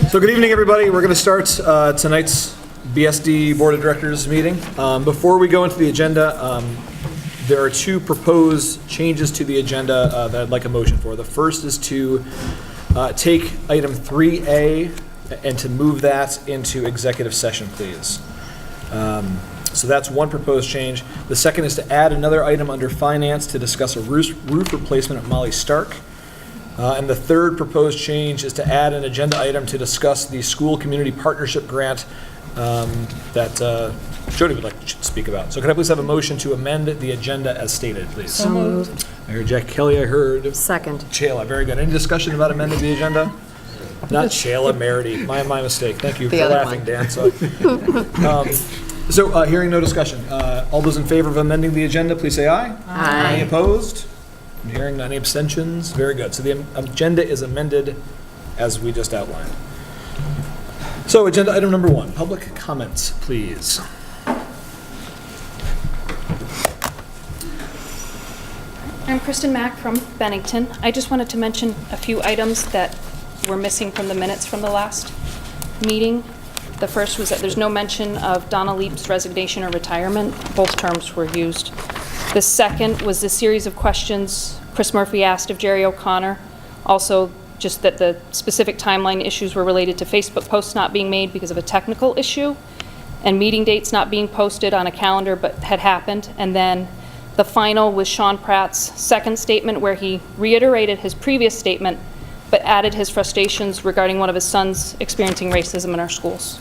So good evening, everybody. We're going to start tonight's BSD Board of Directors meeting. Before we go into the agenda, there are two proposed changes to the agenda that I'd like a motion for. The first is to take item 3A and to move that into executive session, please. So that's one proposed change. The second is to add another item under finance to discuss a roof replacement at Molly Stark. And the third proposed change is to add an agenda item to discuss the school community partnership grant that Jody would like to speak about. So can I please have a motion to amend the agenda as stated, please? So moved. I heard Jack Kelly, I heard. Second. Shayla, very good. Any discussion about amending the agenda? Not Shayla, Merity. My mistake. Thank you for laughing, Dan. So hearing no discussion. All those in favor of amending the agenda, please say aye. Aye. Any opposed? Hearing none. Any abstentions? Very good. So the agenda is amended as we just outlined. So agenda item number 1, public comments, please. I'm Kristen Mack from Bennington. I just wanted to mention a few items that were missing from the minutes from the last meeting. The first was that there's no mention of Donna Leap's resignation or retirement. Both terms were used. The second was the series of questions Chris Murphy asked of Jerry O'Connor. Also, just that the specific timeline issues were related to Facebook posts not being made because of a technical issue and meeting dates not being posted on a calendar but had happened. And then the final was Sean Pratt's second statement where he reiterated his previous statement but added his frustrations regarding one of his sons experiencing racism in our schools.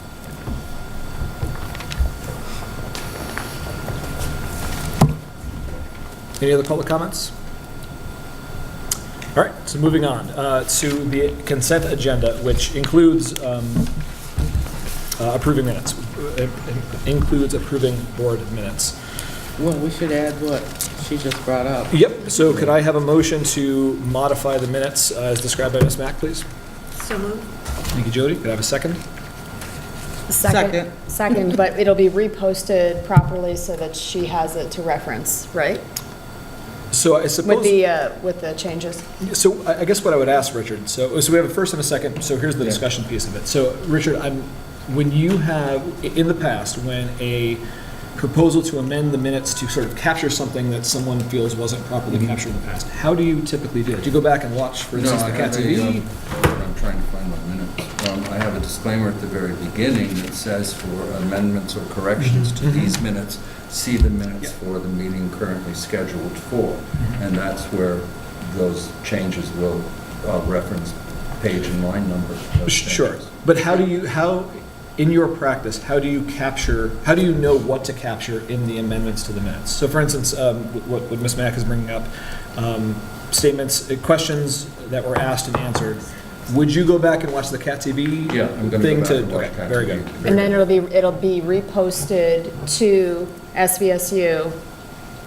Any other public comments? All right, so moving on to the consent agenda, which includes approving minutes. It includes approving board minutes. Well, we should add what she just brought up. Yep, so could I have a motion to modify the minutes as described by Ms. Mack, please? So moved. Thank you, Jody. Could I have a second? Second, but it'll be reposted properly so that she has it to reference, right? So I suppose... With the changes? So I guess what I would ask, Richard, so we have a first and a second, so here's the discussion piece of it. So Richard, when you have, in the past, when a proposal to amend the minutes to sort of capture something that someone feels wasn't properly captured in the past, how do you typically do it? Do you go back and watch, for instance, the Cat TV? I'm trying to find my minutes. I have a disclaimer at the very beginning that says for amendments or corrections to these minutes, see the minutes for the meeting currently scheduled for. And that's where those changes will reference page and line number. Sure. But in your practice, how do you know what to capture in the amendments to the minutes? So for instance, what Ms. Mack is bringing up, statements, questions that were asked and answered. Would you go back and watch the Cat TV? Yeah, I'm going to go back and watch Cat very TV. good. And then it'll be reposted to SVSU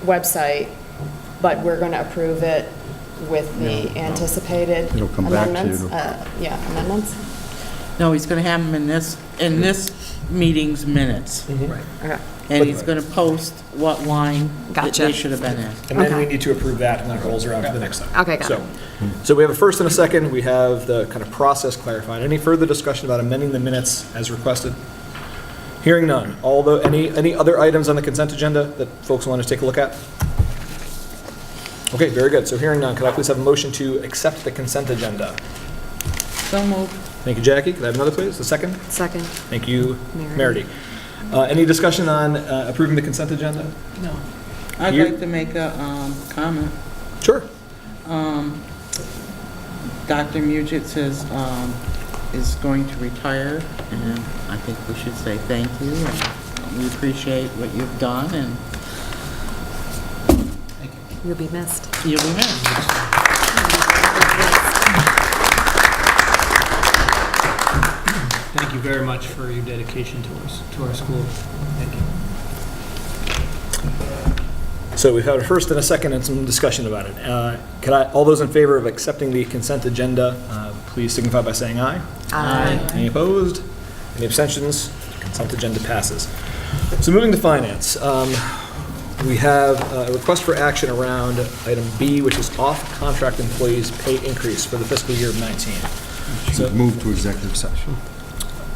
website, but we're going to approve it with the anticipated It'll come back to amendments. you. Amendments. No, he's gonna have them in this meeting's minutes. Right. Okay. And he's gonna post what line that Gotcha. they should have been in. And then we Okay. need to approve that, and then it rolls around to the next time. Okay, got it. So we have a first and a second. We have the kind of process clarified. Any further discussion about amending the minutes as requested? Hearing none. Any other items on the consent agenda that folks want to take a look at? Okay, very good. So hearing none, could I please have a motion to accept the consent agenda? So moved. Thank you, Jackie. Could I have another, please? The second? Second. Thank you, Merity. Merity. Any discussion on approving the consent agenda? No. I'd You- like to make a comment. Sure. Dr. Mugitz is going to retire, and I think we should say thank you, and we appreciate what you've done, and You'll be missed. you'll be missed. Thank you very much for your dedication to our school. Thank you. So we've had a first and a second and some discussion about it. All those in favor of accepting the consent agenda, please signify by saying aye. Aye. Any opposed? Any abstentions? Consent agenda passes. So moving to finance. We have a request for action around item B, which is off-contract employees' pay increase for the fiscal year of 19. So- Move to executive session.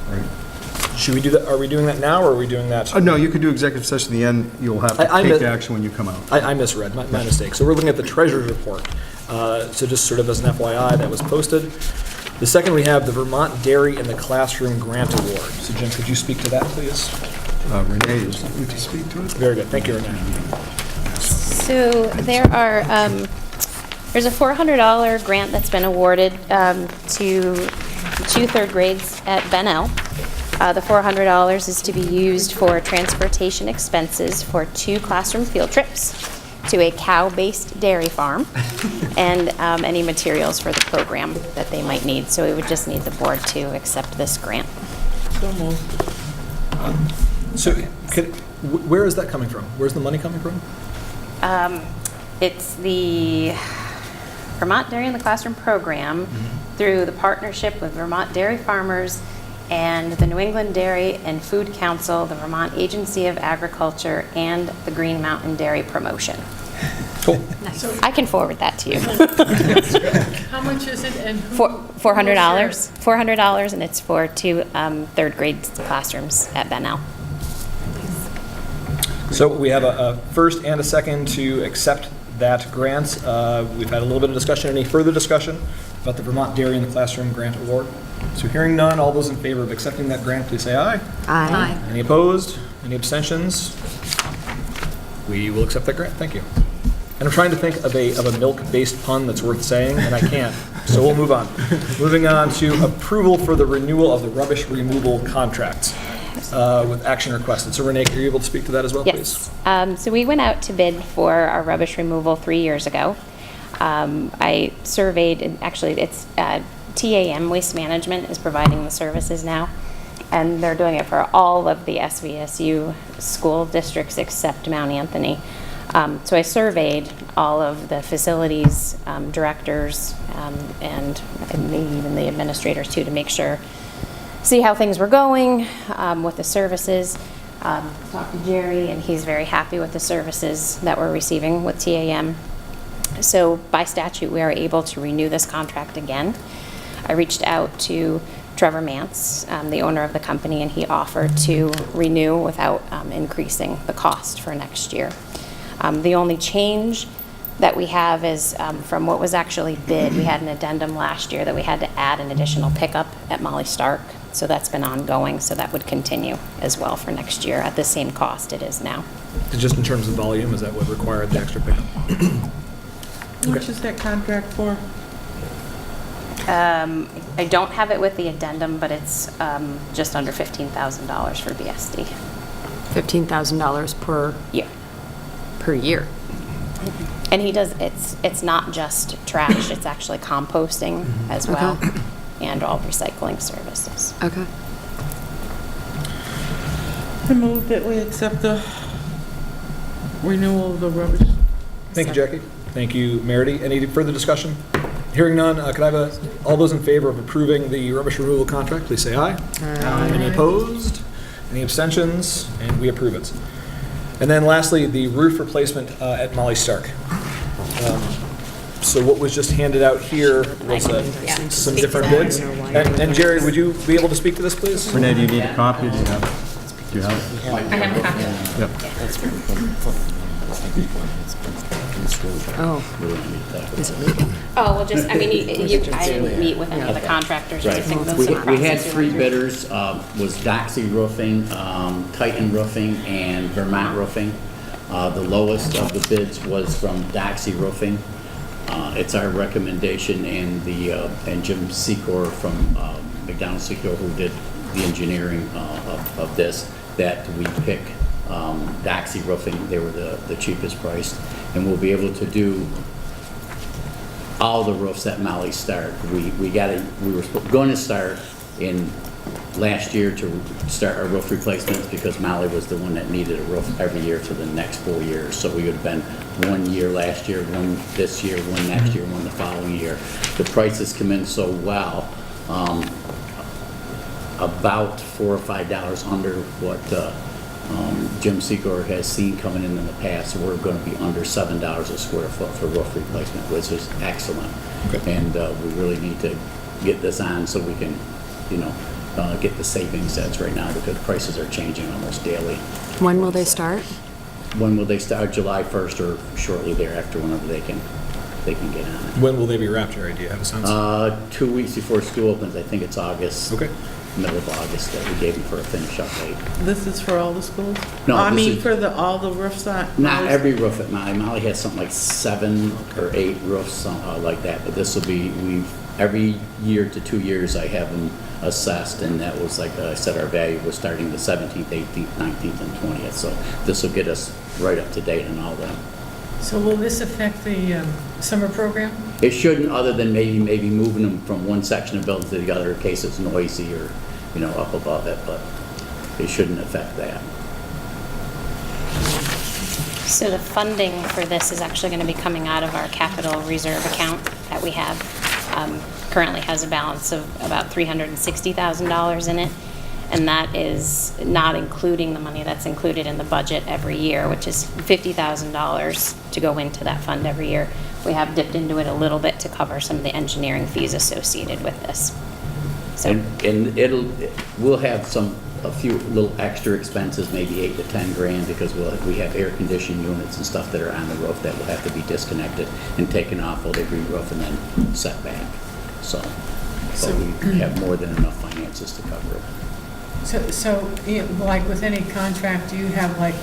Right? Should we do that, are we doing that now, or are we doing that? Oh, no, you could do executive session at the end. You'll have to I take mis- action when you come out. I misread, my mistake. So we're looking at the treasurer's report. So just sort of as an FYI, that was posted. The second, we have the Vermont Dairy in the Classroom Grant Award. So Jim, could you speak to that, please? Renee, would you speak to it? Very good, thank you, Renee. So there's a $400 grant that's been awarded to 2 third grades at Bennell. The $400 is to be used for transportation expenses for 2 classroom field trips to a cow-based dairy farm and any materials for the program that they might need. So we would just need the board to accept this grant. So moved. So where is that coming from? Where's the money coming from? It's the Vermont Dairy in the Classroom program through the partnership with Vermont Dairy Farmers and the New England Dairy and Food Council, the Vermont Agency of Agriculture, and the Green Mountain Dairy Promotion. Cool. I can forward that to you. How much is it and who? $400. $400, and it's for 2 third grade classrooms at Bennell. So we have a first and a second to accept that grant. We've had a little bit of discussion. Any further discussion about the Vermont Dairy in the Classroom Grant Award? So hearing none, all those in favor of accepting that grant, please say aye. Aye. Any opposed? Any abstentions? We will accept that grant, thank you. And I'm trying to think of a milk-based pun that's worth saying, and I can't, so we'll move on. Moving on to approval for the renewal of the rubbish removal contract with action requested. So Renee, are you able to speak to that as well, please? Yes. So we went out to bid for our rubbish removal 3 years ago. I surveyed, and actually it's TAM Waste Management is providing the services now, and they're doing it for all of the SVSU school districts except Mount Anthony. So I surveyed all of the facilities directors and maybe even the administrators too, to make sure, see how things were going with the services. Talked to Jerry, and he's very happy with the services that we're receiving with TAM. So by statute, we are able to renew this contract again. I reached out to Trevor Mance, the owner of the company, and he offered to renew without increasing the cost for next year. The only change that we have is from what was actually bid. We had an addendum last year that we had to add an additional pickup at Molly Stark. So that's been ongoing, so that would continue as well for next year at the same cost it is now. Just in terms of volume, is that what required the extra pickup? How much is that contract for? I don't have it with the addendum, but it's just under $15,000 for BSD. $15,000 per year. And he does, it's not just trash, it's actually composting as well, Okay. and all recycling services. Okay. I move that we accept the renewal of the rubbish. Thank you, Jackie. Thank you, Merity. Any further discussion? Hearing none, could I have all those in favor of approving the rubbish removal contract, please say aye. Aye. Any opposed? Any abstentions? And we approve it. And then lastly, the roof replacement at Molly Stark. So what was just handed out here was some different bids. And Jerry, would you be able to speak to this, please? Renee, do you need a copy? Do you have it? Do you have it? I have a copy. Yep. Oh. Is it legal? Oh, well, just, I mean, I didn't meet with any of the contractors or Right. anything. Those We are we had processes. 3 bidders, was Doxy Roofing, Titan Roofing, and Vermont Roofing. The lowest of the bids was from Doxy Roofing. It's our recommendation, and Jim Secor from McDonald Secor, who did the engineering of this, that we pick Doxy Roofing. They were the cheapest priced, and we'll be able to do all the roofs at Molly Stark. We were going to start in last year to start our roof replacements, because Molly was the one that needed a roof every year for the next 4 years. So we would have been 1 year last year, 1 this year, 1 next year, 1 the following year. The prices come in so well, about $4 or $5 under what Jim Secor has seen coming in the past. So we're going to be under $7 a square foot for roof replacement, which is excellent. Okay. And we really need to get this on so we can, you know, get the savings that's right now, because prices are changing almost daily. When will they start? When will they start? July 1st or shortly thereafter, whenever they can get on it. When will they be wrapped, Jerry? Do you have a sense? 2 weeks before school opens, I think it's August. Okay. Middle of August that we gave them for a finish up date. This is for all the schools? No, I this mean, is- for all the roofs on? Not every roof at Molly. Molly has something like 7 or 8 roofs, somehow like that, but this will be, every year to 2 years, I have them assessed, and that was, like I said, our value was starting the 17th, 18th, 19th, and 20th, so this will get us right up to date on all them. So will this affect the summer program? It shouldn't, other than maybe moving them from one section of building to the other in case it's noisy or, you know, up above it, but it shouldn't affect that. So the funding for this is actually going to be coming out of our capital reserve account that we have. Currently has a balance of about $360,000 in it, and that is not including the money that's included in the budget every year, which is $50,000 to go into that fund every year. We have dipped into it a little bit to cover some of the engineering fees associated with this. So, And we'll have a few little extra expenses, maybe 8 to 10 grand, because we have air conditioning units and stuff that are on the roof that will have to be disconnected and taken off while they re-roof and then set back. So we have more than enough finances to cover it. So, like with any contract, do you have like,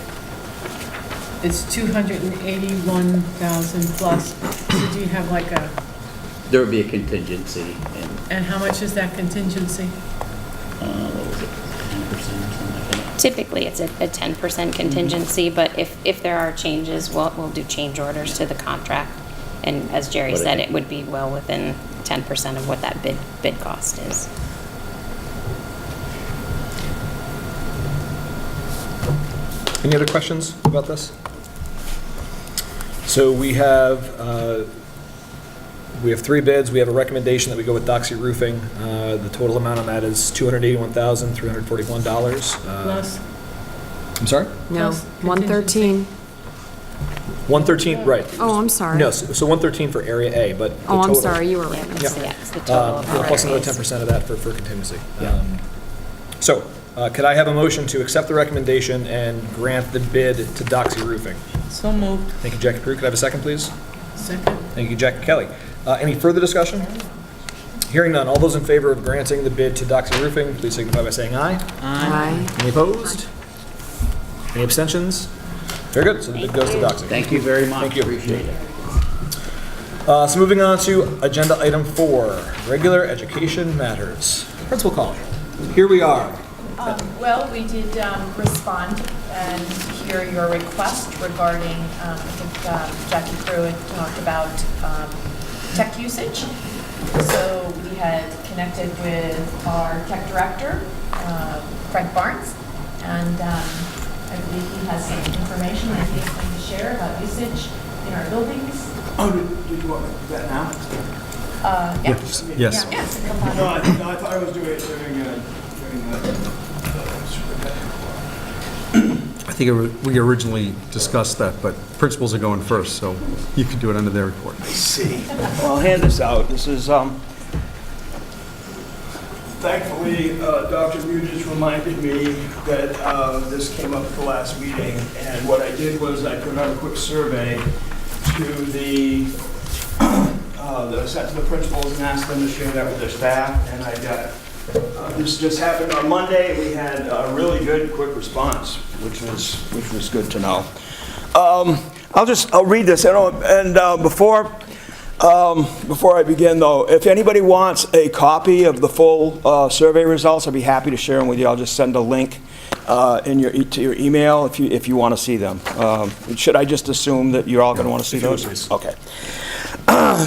it's 281,000 plus, so do you have like There would be a contingency, and how much is that contingency? what was it, 10% or something like that? typically, it's a 10% contingency, but if there are changes, we'll do change orders to the contract. And as Jerry said, it would be well within 10% of what that bid cost is. Any other questions about this? So we have 3 bids. We have a recommendation that we go with Doxy Roofing. The total amount on that is $281,341. Plus, I'm sorry? No, Plus 113. 113, right. Oh, I'm sorry. No, so 113 for Area A, but the Oh, I'm total- sorry, you were Yeah, right. it's it's the total of our Plus another revenues. 10% of that for contingency. So, could I have a motion to accept the recommendation and grant the bid to Doxy Roofing? So moved. Thank you, Jackie Prue. Could I have a second, please? second, Thank you, Jackie Kelly. Any further discussion? Hearing none. All those in favor of granting the bid to Doxy Roofing, please signify by saying aye. Aye. Any opposed? Any abstentions? Very good. So the bid goes to Doxy. Thank you very much. Thank you. Appreciate it. So moving on to agenda item 4, regular education matters. Principal College. Here we are. Well, we did respond and hear your request regarding, I think Jackie Pruitt talked about tech usage. So we had connected with our tech director, Frank Barnes, and I believe he has some information that he's going to share about usage in our buildings. Oh, did you want me to do that now? Yeah. Yes. Yes, come on. No, I thought I was doing it during I think we originally discussed that, but principals are going first, so you could do it under their report. see. Well, I'll hand this out. This is, thankfully, Dr. Mugis reminded me that this came up at the last meeting, and what I did was I put out a quick survey to that I sent to the principals and asked them to share that with their staff, and I got, this just happened on Monday. We had a really good, quick response, which was good to know. I'll read this, and before I begin, though, if anybody wants a copy of the full survey results, I'd be happy to share them with you. I'll just send a link to your email if you want to see them. Should I just assume that you're all going to want to see those? Please. Okay.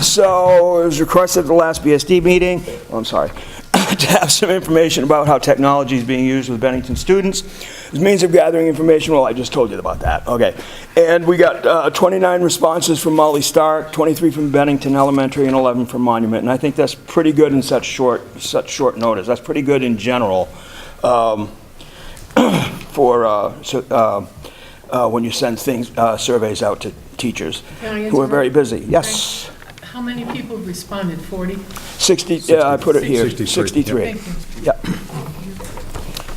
So it was requested at the last BSD meeting, to have some information about how technology is being used with Bennington students. As means of gathering information, well, I just told you about that, okay. And we got 29 responses from Molly Stark, 23 from Bennington Elementary, and 11 from Monument. And I think that's pretty good in such short notice. That's pretty good in general when you send surveys out to teachers who are very busy. Yes? How many people responded? 40? 60, yeah, I put it here, 63. 63. Thank you.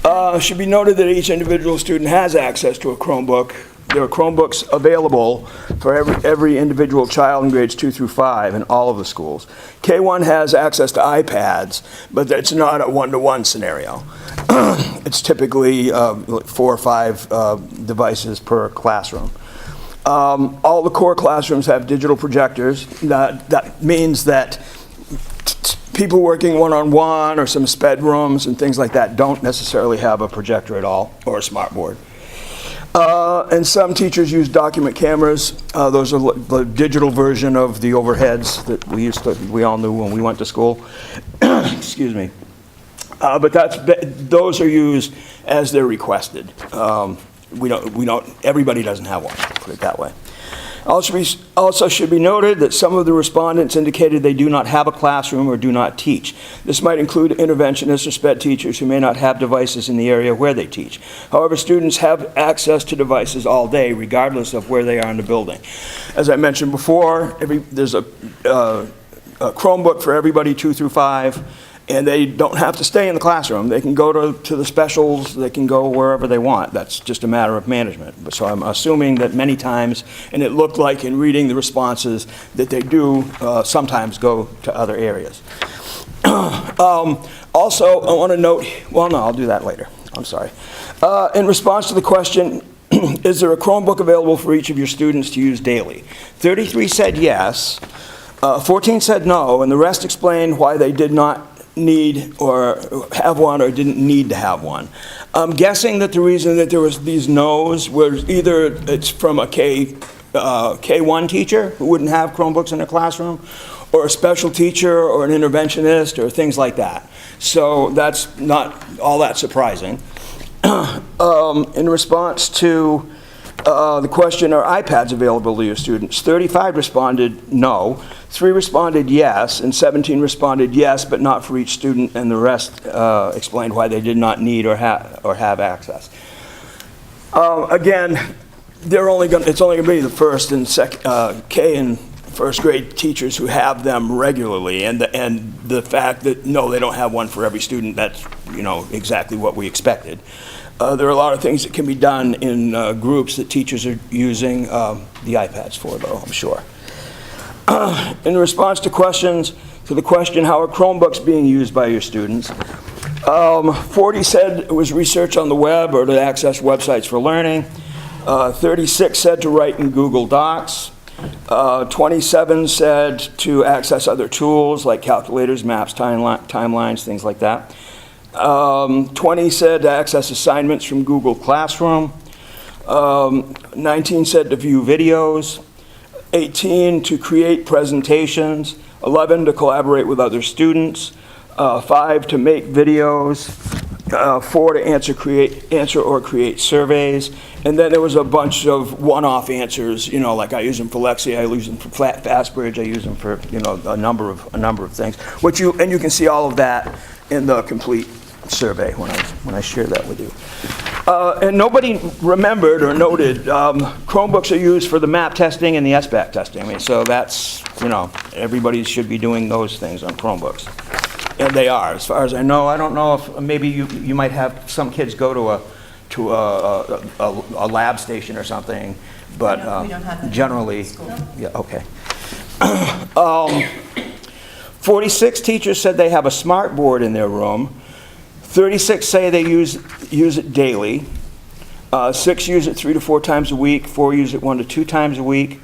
Yeah. Should be noted that each individual student has access to a Chromebook. There are Chromebooks available for every individual child in grades 2 through 5 in all of the schools. K1 has access to iPads, but it's not a one-to-one scenario. It's typically 4 or 5 devices per classroom. All the core classrooms have digital projectors. That means that people working one-on-one or some sped rooms and things like that don't necessarily have a projector at all or a smart board. And some teachers use document cameras. Those are the digital version of the overheads that we all knew when we went to school. Excuse me. But those are used as they're requested. Everybody doesn't have one, put it that way. Also should be noted that some of the respondents indicated they do not have a classroom or do not teach. This might include interventionists or SPED teachers who may not have devices in the area where they teach. However, students have access to devices all day, regardless of where they are in the building. As I mentioned before, there's a Chromebook for everybody 2 through 5. And they don't have to stay in the classroom. They can go to the specials, they can go wherever they want. That's just a matter of management. So I'm assuming that many times, and it looked like in reading the responses, that they do sometimes go to other areas. Also, I want to note, well, no, I'll do that later. I'm sorry. In response to the question, is there a Chromebook available for each of your students to use daily? 33 said yes, 14 said no, and the rest explained why they did not need or have one or didn't need to have one. I'm guessing that the reason that there was these no's was either it's from a K1 teacher who wouldn't have Chromebooks in their classroom, or a special teacher or an interventionist or things like that. So that's not all that surprising. In response to the question, are iPads available to your students? 35 responded no, 3 responded yes, and 17 responded yes, but not for each student, and the rest explained why they did not need or have access. Again, it's only going to be the first and K and first grade teachers who have them regularly, and the fact that no, they don't have one for every student, that's exactly what we expected. There are a lot of things that can be done in groups that teachers are using the iPads for, though, I'm sure. In response to the question, how are Chromebooks being used by your students? 40 said it was research on the web or to access websites for learning. 36 said to write in Google Docs. 27 said to access other tools like calculators, maps, timelines, things like that. 20 said to access assignments from Google Classroom. 19 said to view videos. 18 to create presentations. 11 to collaborate with other students. 5 to make videos. 4 to answer or create surveys. And then there was a bunch of one-off answers, like I use them for Lexia, I use them for Fastbridge, I use them for, a number of things. And you can see all of that in the complete survey when I share that with you. And nobody remembered or noted, Chromebooks are used for the MAP testing and the SBAC testing. So that's, everybody should be doing those things on Chromebooks. And they are, as far as I know. I don't know if maybe you might have some kids go to a lab station or something, but we don't have that generally, in school. yeah, okay. 46 teachers said they have a smart board in their room. 36 say they use it daily. 6 use it 3 to 4 times a week. 4 use it 1 to 2 times a week.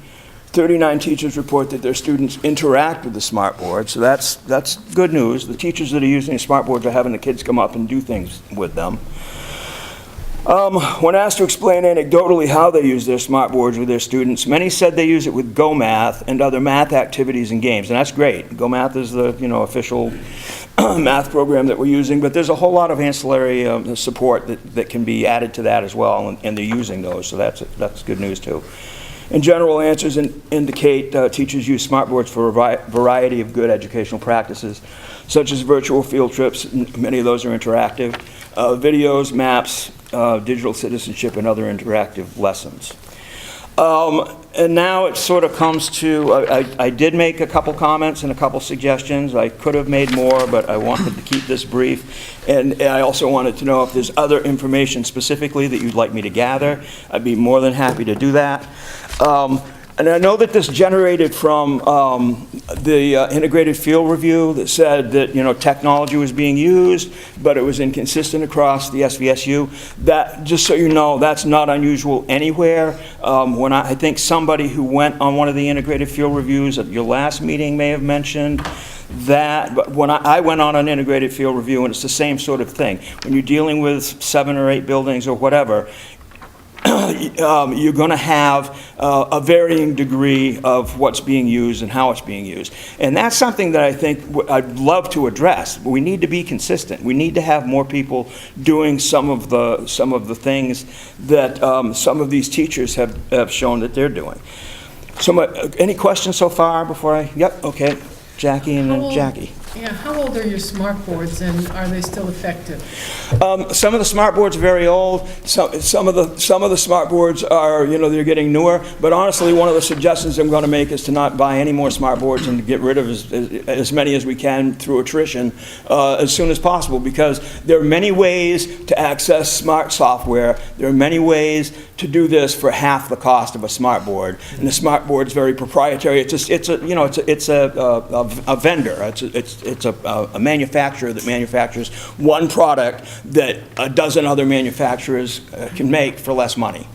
39 teachers report that their students interact with the smart board, so that's good news. The teachers that are using the smart boards are having the kids come up and do things with them. When asked to explain anecdotally how they use their smart boards with their students, many said they use it with GoMath and other math activities and games, and that's great. GoMath is the official math program that we're using, but there's a whole lot of ancillary support that can be added to that as well, and they're using those, so that's good news too. In general, answers indicate teachers use smartboards for a variety of good educational practices, such as virtual field trips. Many of those are interactive. Videos, maps, digital citizenship, and other interactive lessons. And now it sort of comes to, I did make a couple comments and a couple suggestions. I could have made more, but I wanted to keep this brief. And I also wanted to know if there's other information specifically that you'd like me to gather. I'd be more than happy to do that. And I know that this generated from the integrated field review that said that, technology was being used, but it was inconsistent across the SVSU. That, just so you know, that's not unusual anywhere. When I think somebody who went on one of the integrated field reviews at your last meeting may have mentioned that, but when I went on an integrated field review, and it's the same sort of thing. When you're dealing with 7 or 8 buildings or whatever, you're going to have a varying degree of what's being used and how it's being used. And that's something that I think I'd love to address. We need to be consistent. We need to have more people doing some of the things that some of these teachers have shown that they're doing. So any questions so far before I, yep, okay, Jackie and then Jackie. Yeah, how old are your smart boards, and are they still effective? Some of the smart boards are very old. Some of the smart boards are, they're getting newer. But honestly, one of the suggestions I'm going to make is to not buy any more smart boards and to get rid of as many as we can through attrition as soon as possible, because there are many ways to access smart software. There are many ways to do this for half the cost of a smart board, and the smart board is very proprietary. It's a vendor. It's a manufacturer that manufactures one product that a dozen other manufacturers can make for less money.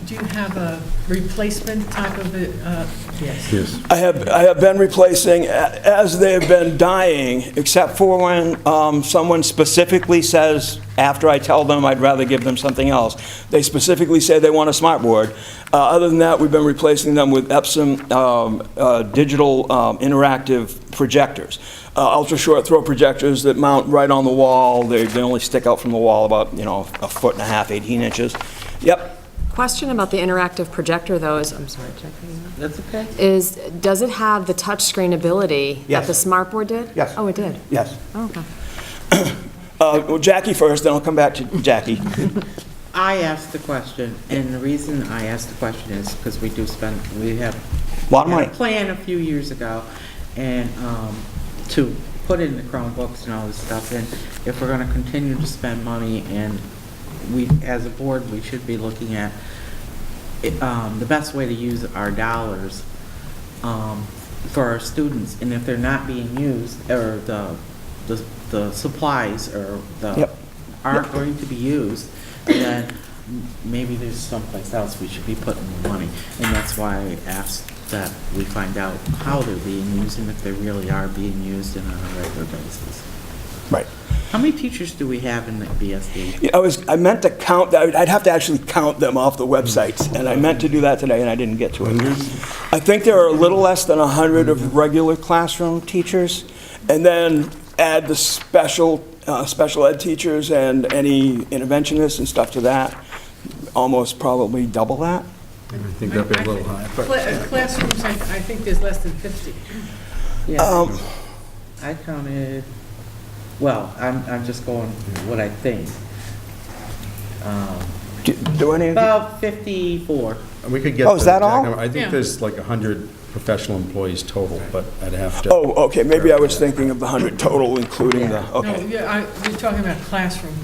Do you have a replacement type of it? Yes. I have been replacing as they have been dying, except for when someone specifically says, after I tell them I'd rather give them something else, they specifically say they want a smart board. Other than that, we've been replacing them with Epson digital interactive projectors. Ultra short throw projectors that mount right on the wall. They only stick out from the wall about, 1.5 foot, 18 inches. Yep. Question about the interactive projector, though, is, I'm sorry, That's okay. does it have the touchscreen ability that the smart board did? Yes. Oh, it did? Yes. Oh, okay. Well, Jackie first, then I'll come back to Jackie. I asked the question, and the reason I asked the question is because we have A lot of money. had a plan a few years ago, and to put in the Chromebooks and all this stuff, and if we're going to continue to spend money, and we, as a board, we should be looking at the best way to use our dollars for our students, and if they're not being used, or the supplies or aren't going to be used, then maybe there's someplace else we should be putting the money. And that's why I asked that we find out how they're being used and if they really are being used on a regular basis. Right. How many teachers do we have in the BSD? Yeah, I meant to count, I'd have to actually count them off the websites, and I meant to do that today, and I didn't get to it. I think there are a little less than 100 of regular classroom teachers, and then add the special ed teachers and any interventionists and stuff to that, almost probably double that. I think that'd be a little high. But Classrooms, I think there's less than 50. Yeah, I counted, well, I'm just going what I think. Do any of you? About 54. we could get. Oh, is that the exact all? number. I think Yeah. there's like 100 professional employees total, but I'd have to. Oh, okay, maybe I was thinking of the 100 total, including the, No, okay. we're talking about classroom.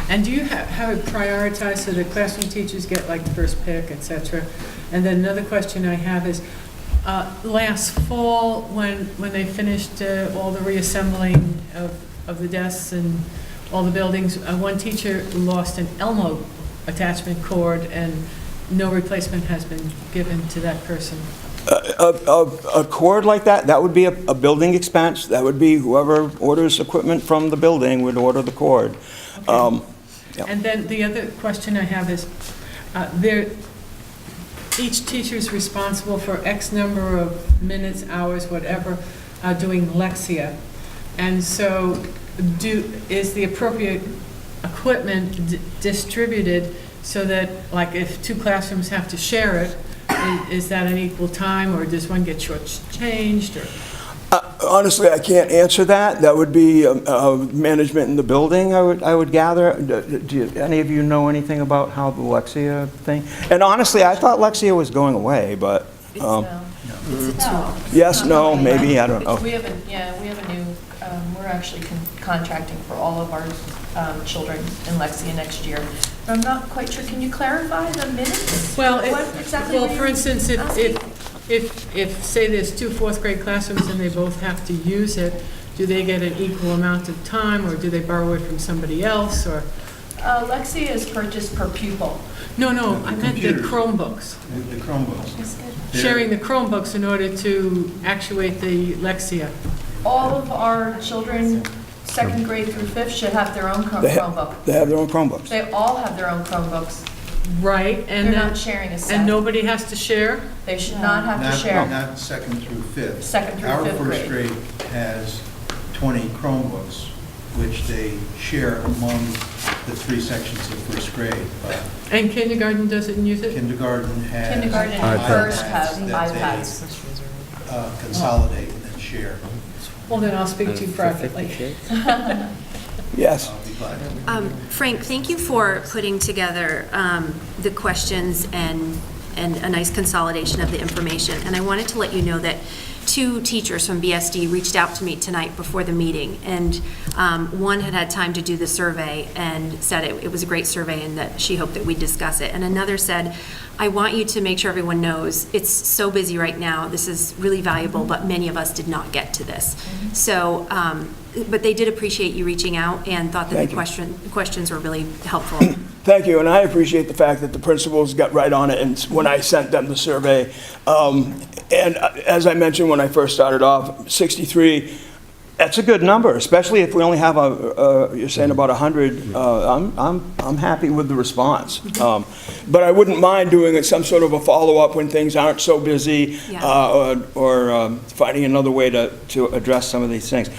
And do you have it prioritized so that classroom teachers get like the first pick, et cetera? And then another question I have is, last fall, when they finished all the reassembling of the desks and all the buildings, one teacher lost an Elmo attachment cord, and no replacement has been given to that person. A cord like that would be a building expense. That would be whoever orders equipment from the building would order the cord. Yeah. And then the other question I have is, each teacher is responsible for X number of minutes, hours, whatever, doing Lexia. And so is the appropriate equipment distributed so that, like, if 2 classrooms have to share it, is that an equal time, or does one get shortchanged? Honestly, I can't answer that. That would be management in the building, I would gather. Do any of you know anything about how the Lexia thing? And honestly, I thought Lexia was going away, but, yes, no, maybe, I don't know. We have a new, we're actually contracting for all of our children in Lexia next year. But I'm not quite sure, can you clarify the minutes? Well, What exactly well, were for you instance, asking? if, say there's 2 fourth grade classrooms and they both have to use it, do they get an equal amount of time, or do they borrow it from somebody else, or? Lexia is purchased per pupil. No, I meant the Chromebooks. The Chromebooks. Sharing the Chromebooks in order to actuate the Lexia. All of our children, second grade through fifth, should have their own Chromebook. They have their own Chromebooks. They all have their own Chromebooks. Right, and They're then, not sharing a set. and nobody has to share? They should not have to share. Not second through fifth. Second through fifth Our first grade has 20 Chromebooks, which they share among the 3 sections of first grade. But And kindergarten doesn't use it? kindergarten has Kindergarten and first have that iPads. they consolidate and then share. Well, then I'll speak to you privately. Yes. I'll be glad to. Frank, thank you for putting together the questions and a nice consolidation of the information. And I wanted to let you know that 2 teachers from BSD reached out to me tonight before the meeting, and one had time to do the survey and said it was a great survey and that she hoped that we'd discuss it. And another said, I want you to make sure everyone knows it's so busy right now. This is really valuable, but many of us did not get to this. So, but they did appreciate you reaching out and thought that the questions were really helpful. Thank you, and I appreciate the fact that the principals got right on it and when I sent them the survey. And as I mentioned when I first started off, 63, that's a good number, especially if we only have you're saying about 100. I'm happy with the response. But I wouldn't mind doing some sort of a follow-up when things aren't so busy, or finding another way to address some of these things.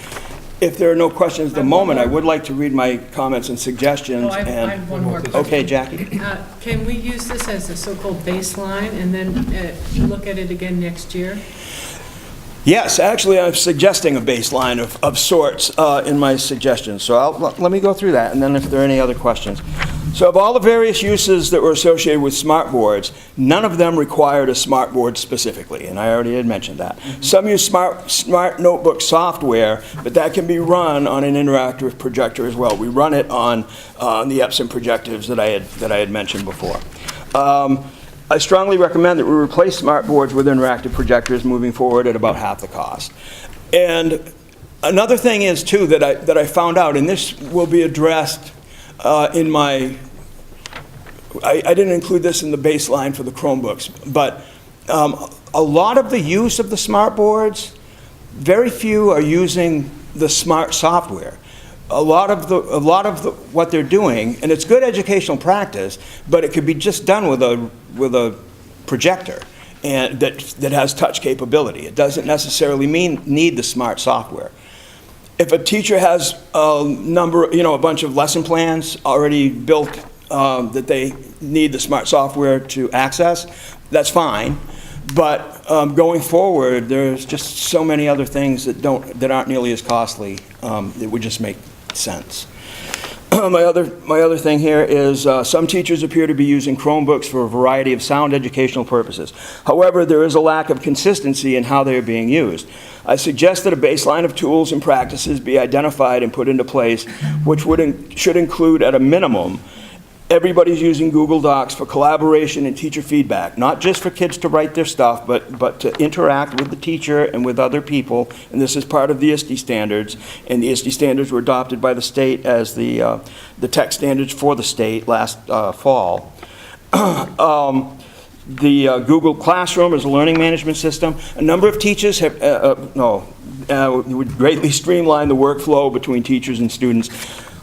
If there are no questions at the moment, I would like to read my comments and suggestions. I have one more question. Okay, Jackie. Can we use this as a so-called baseline and then look at it again next year? Yes, actually, I'm suggesting a baseline of sorts in my suggestions. So let me go through that, and then if there are any other questions. So of all the various uses that were associated with smart boards, none of them required a smart board specifically, and I already had mentioned that. Some use smart notebook software, but that can be run on an interactive projector as well. We run it on the Epson projectors that I had mentioned before. I strongly recommend that we replace smart boards with interactive projectors moving forward at about half the cost. And another thing is, too, that I found out, and this will be addressed in my, I didn't include this in the baseline for the Chromebooks, but a lot of the use of the smart boards, very few are using the smart software. A lot of what they're doing, and it's good educational practice, but it could be just done with a projector and that has touch capability. It doesn't necessarily need the smart software. If a teacher has a bunch of lesson plans already built that they need the smart software to access, that's fine. But going forward, there's just so many other things that aren't nearly as costly. It would just make sense. My other thing here is some teachers appear to be using Chromebooks for a variety of sound educational purposes. However, there is a lack of consistency in how they are being used. I suggest that a baseline of tools and practices be identified and put into place, which should include, at a minimum, everybody's using Google Docs for collaboration and teacher feedback, not just for kids to write their stuff, but to interact with the teacher and with other people. And this is part of the ISTE standards. And the ISTE standards were adopted by the state as the tech standards for the state last fall. The Google Classroom is a learning management system. A number of teachers would greatly streamline the workflow between teachers and students.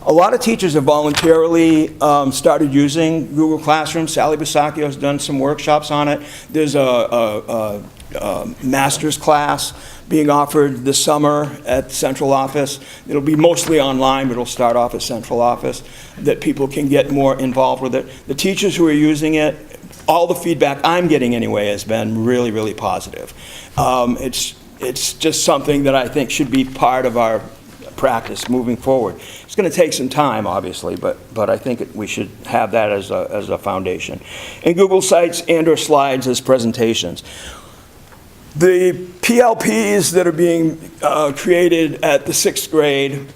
A lot of teachers have voluntarily started using Google Classroom. Sally Bisacchio has done some workshops on it. There's a master's class being offered this summer at central office. It'll be mostly online, but it'll start off at central office, that people can get more involved with it. The teachers who are using it, all the feedback I'm getting anyway has been really, really positive. it's just something that I think should be part of our practice moving forward. It's going to take some time, obviously, but I think we should have that as a foundation. And Google Sites and/or slides as presentations. The PLPs that are being created at the 6th grade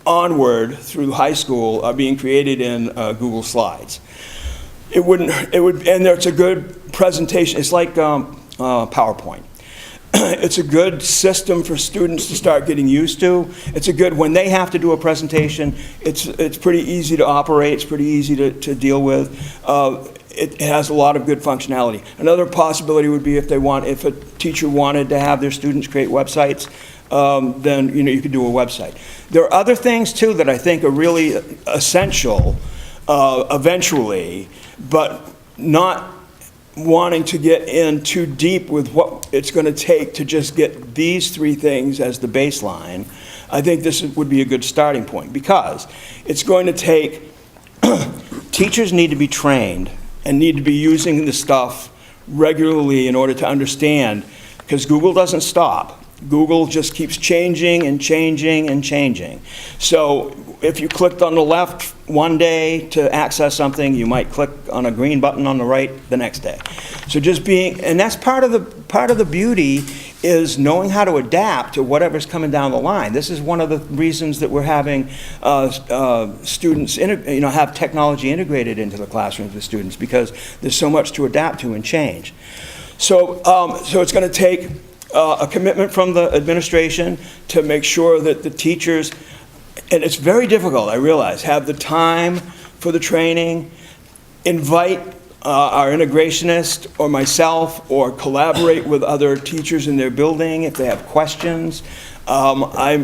onward through high school are being created in Google Slides. And it's a good presentation. It's like PowerPoint. It's a good system for students to start getting used to. It's a good, when they have to do a presentation, it's pretty easy to operate, it's pretty easy to deal with. It has a lot of good functionality. Another possibility would be if a teacher wanted to have their students create websites, then you could do a website. There are other things too that I think are really essential eventually, but not wanting to get in too deep with what it's going to take to just get these 3 things as the baseline. I think this would be a good starting point, because it's going to take, teachers need to be trained and need to be using the stuff regularly in order to understand, because Google doesn't stop. Google just keeps changing and changing and changing. So if you clicked on the left one day to access something, you might click on a green button on the right the next day. So and that's part of the beauty, is knowing how to adapt to whatever's coming down the line. This is one of the reasons that we're having students have technology integrated into the classrooms with students, because there's so much to adapt to and change. So it's going to take a commitment from the administration to make sure that the teachers, and it's very difficult, I realize, have the time for the training, invite our integrationist or myself, or collaborate with other teachers in their building if they have questions, how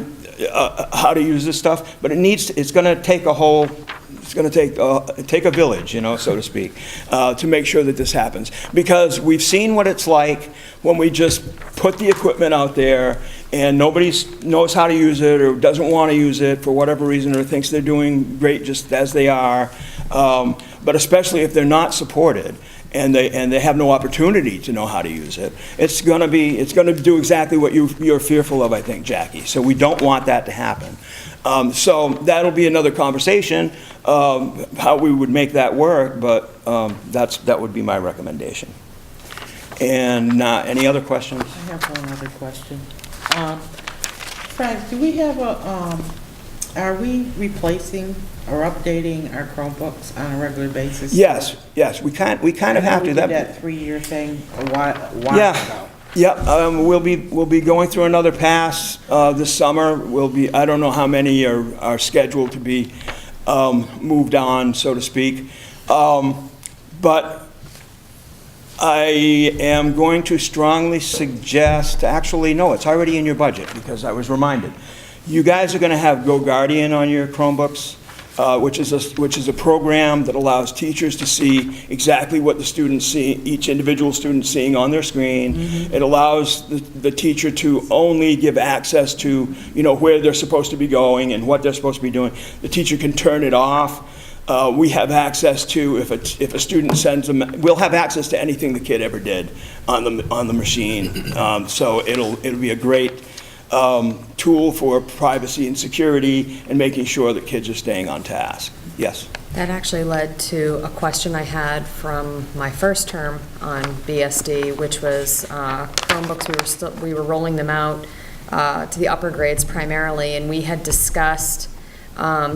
to use this stuff. But it's going to take take a village, so to speak, to make sure that this happens. Because we've seen what it's like when we just put the equipment out there and nobody knows how to use it, or doesn't want to use it for whatever reason, or thinks they're doing great just as they are. But especially if they're not supported and they have no opportunity to know how to use it, it's going to do exactly what you're fearful of, I think, Jackie. So we don't want that to happen. So that'll be another conversation, how we would make that work, but that would be my recommendation. And any other questions? I have one other question. Frank, do we have are we replacing or updating our Chromebooks on a regular basis? Yes, we kind of have to. We did that 3-year thing a while ago. Yeah, we'll be going through another pass this summer. I don't know how many are scheduled to be moved on, so to speak. But I am going to strongly suggest, actually, no, it's already in your budget, because I was reminded. You guys are going to have Go Guardian on your Chromebooks, which is a program that allows teachers to see exactly what the students see, each individual student seeing on their screen. Mm-hmm. It allows the teacher to only give access to, where they're supposed to be going and what they're supposed to be doing. The teacher can turn it off. We have access to, if a student sends them, we'll have access to anything the kid ever did on the machine. So it'll be a great tool for privacy and security and making sure that kids are staying on task. Yes? That actually led to a question I had from my first term on BSD, which was Chromebooks. We were rolling them out to the upper grades primarily, and we had discussed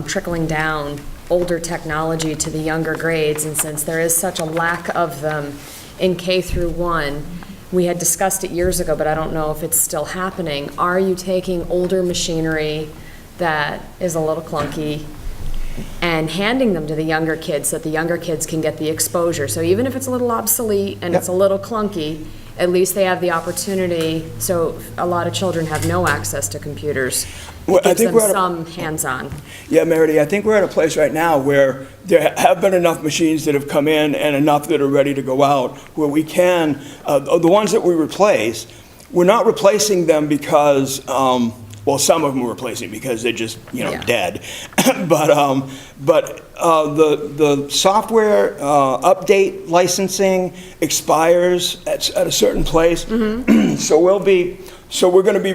trickling down older technology to the younger grades, and since there is such a lack of them in K through 1, we had discussed it years ago, but I don't know if it's still happening. Are you taking older machinery that is a little clunky and handing them to the younger kids so that the younger kids can get the exposure? So even if it's a little obsolete and it's a little clunky, at least they have the opportunity. So a lot of children have no access to computers. It gives them some hands-on. Yeah, Meredith, I think we're at a place right now where there have been enough machines that have come in and enough that are ready to go out, where we can, the ones that we replace, we're not replacing them because, well, some of them we're replacing because they're just, dead. But the software update licensing expires at a certain place. Mm-hmm. So we'll be So we're going to be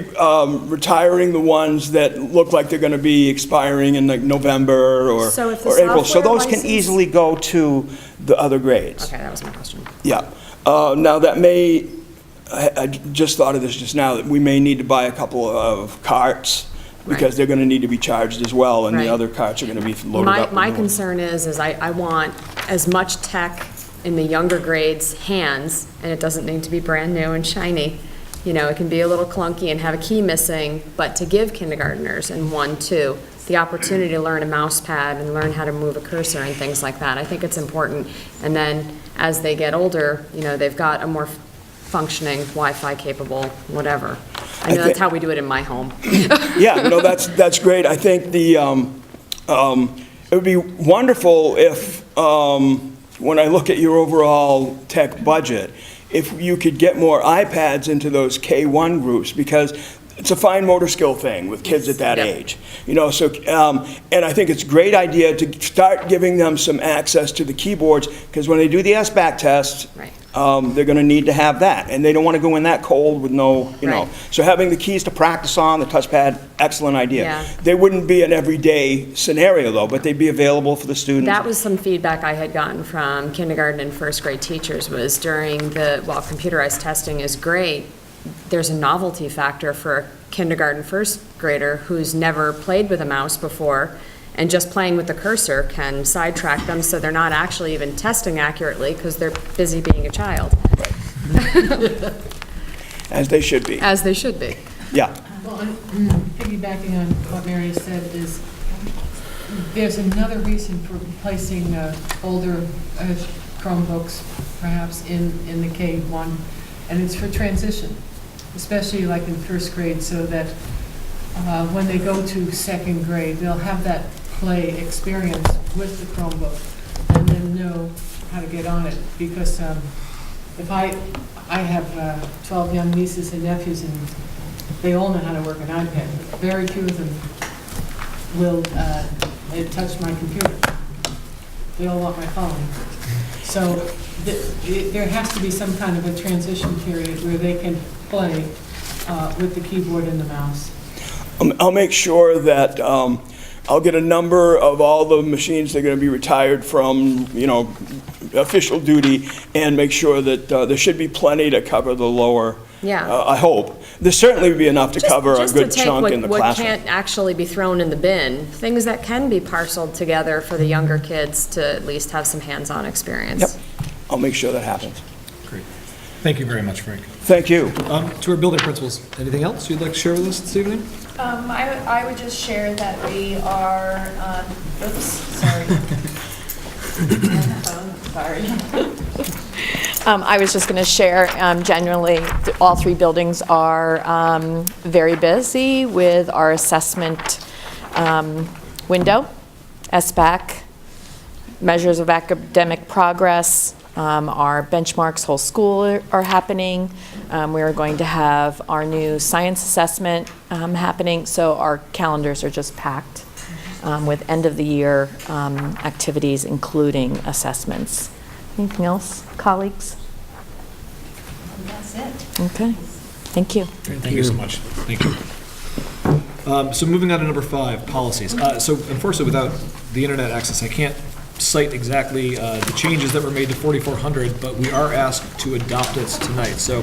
retiring the ones that look like they're going to be expiring in like November or So if the April. So software those can license- easily go to the other grades. Okay, that was my question. Yeah. Now, that may, I just thought of this just now, that we may need to buy a couple of carts, because Right. they're going to need to be charged as well, and the Right. other carts are going to be loaded up. with My new ones. concern is I want as much tech in the younger grades' hands, and it doesn't need to be brand new and shiny. You know, it can be a little clunky and have a key missing, but to give kindergartners in 1, 2, the opportunity to learn a mouse pad and learn how to move a cursor and things like that, I think it's important. And then as they get older, you know, they've got a more functioning, Wi-Fi capable, whatever. I know that's how we do it in my home. Yeah, no, that's great. I think it would be wonderful if, when I look at your overall tech budget, if you could get more iPads into those K-1 groups, because it's a fine motor skill thing with kids at that Yep. age. You know, so, and I think it's a great idea to start giving them some access to the keyboards, because when they do the SBAC tests, Right. they're going to need to have that, and they don't want to go in that cold with no, you know. Right. So having the keys to practice on, the touchpad, excellent idea. Yeah. They wouldn't be an everyday scenario, though, but they'd be available for the students. That was some feedback I had gotten from kindergarten and first grade teachers, was while computerized testing is great, there's a novelty factor for a kindergarten first grader who's never played with a mouse before, and just playing with the cursor can sidetrack them, so they're not actually even testing accurately because they're busy being a child. As they should be. As they should be. Yeah. Well, piggybacking on what Mary said is, there's another reason for replacing older Chromebooks, perhaps in the K-1, and it's for transition, especially like in first grade, so that when they go to second grade, they'll have that play experience with the Chromebook and then know how to get on it. Because if I have 12 young nieces and nephews, and they all know how to work an iPad. Very few of them will touch my computer. They all want my phone. So there has to be some kind of a transition period where they can play with the keyboard and the mouse. I'll make sure that I'll get a number of all the machines that are going to be retired from, you know, official duty, and make sure that there should be plenty to cover the lower. Yeah. I hope. There certainly would be enough to cover a Just good to take chunk in the what classroom. can't actually be thrown in the bin, things that can be parceled together for the younger kids to at least have some hands-on experience. Yep. I'll make sure that happens. Great. Thank you very much, Frank. Thank you. To our building principals, anything else you'd like to share with us this evening? I would just share that we are, oops, sorry. Sorry. I was just going to share, generally, all 3 buildings are very busy with our assessment window, SBAC, measures of academic progress, our benchmarks whole school are happening. We are going to have our new science assessment happening, so our calendars are just packed with end-of-the-year activities, including assessments. Anything else, colleagues? That's it. Okay, thank you. Thank you so much. Thank you. So moving on to number 5, policies. So unfortunately, without the internet access, I can't cite exactly the changes that were made to 4400, but we are asked to adopt it tonight. So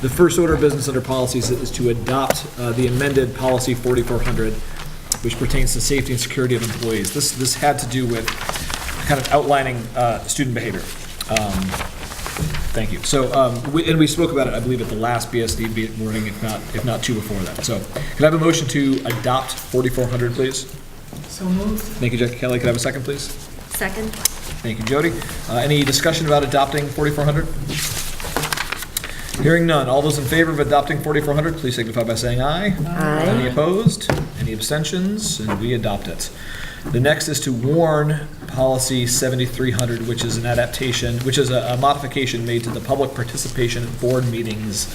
the first order of business under policies is to adopt the amended policy 4400, which pertains to safety and security of employees. This had to do with kind of outlining student behavior. Thank you. So, we spoke about it, I believe, at the last BSD morning, if not 2 before that. So, can I have a motion to adopt 4400, please? So moved. Thank you, Jackie Kelly. Can I have a second, please? Second? Thank you, Jody. Any discussion about adopting 4400? Hearing none. All those in favor of adopting 4400, please signify by saying aye. Aye. Any opposed? Any abstentions? And we adopt it. The next is to warn policy 7300, which is an adaptation, which is a modification made to the public participation at board meetings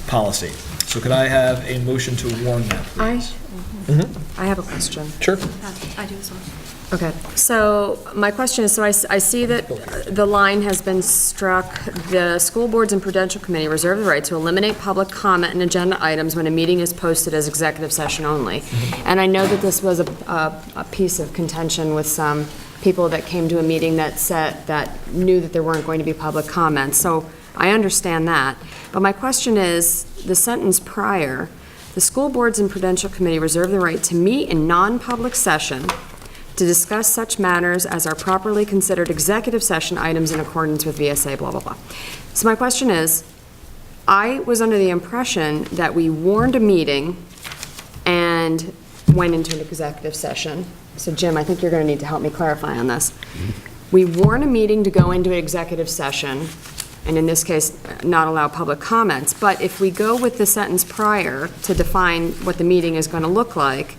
policy. So could I have a motion to warn that, please? I have a question. Sure. I do as well. Okay, so my question is, so I see that the line has been struck, the school boards and prudential committee reserve the right to eliminate public comment and agenda items when a meeting is posted as executive session only. And I know that this was a piece of contention with some people that came to a meeting that knew that there weren't going to be public comments, so I understand that. But my question is, the sentence prior, the school boards and prudential committee reserve the right to meet in non-public session to discuss such matters as are properly considered executive session items in accordance with VSA, blah, blah, blah. So my question is, I was under the impression that we warned a meeting and went into an executive session. So Jim, I think you're going to need to help me clarify on this. We warn a meeting to go into executive session, and in this case, not allow public comments. But if we go with the sentence prior to define what the meeting is going to look like,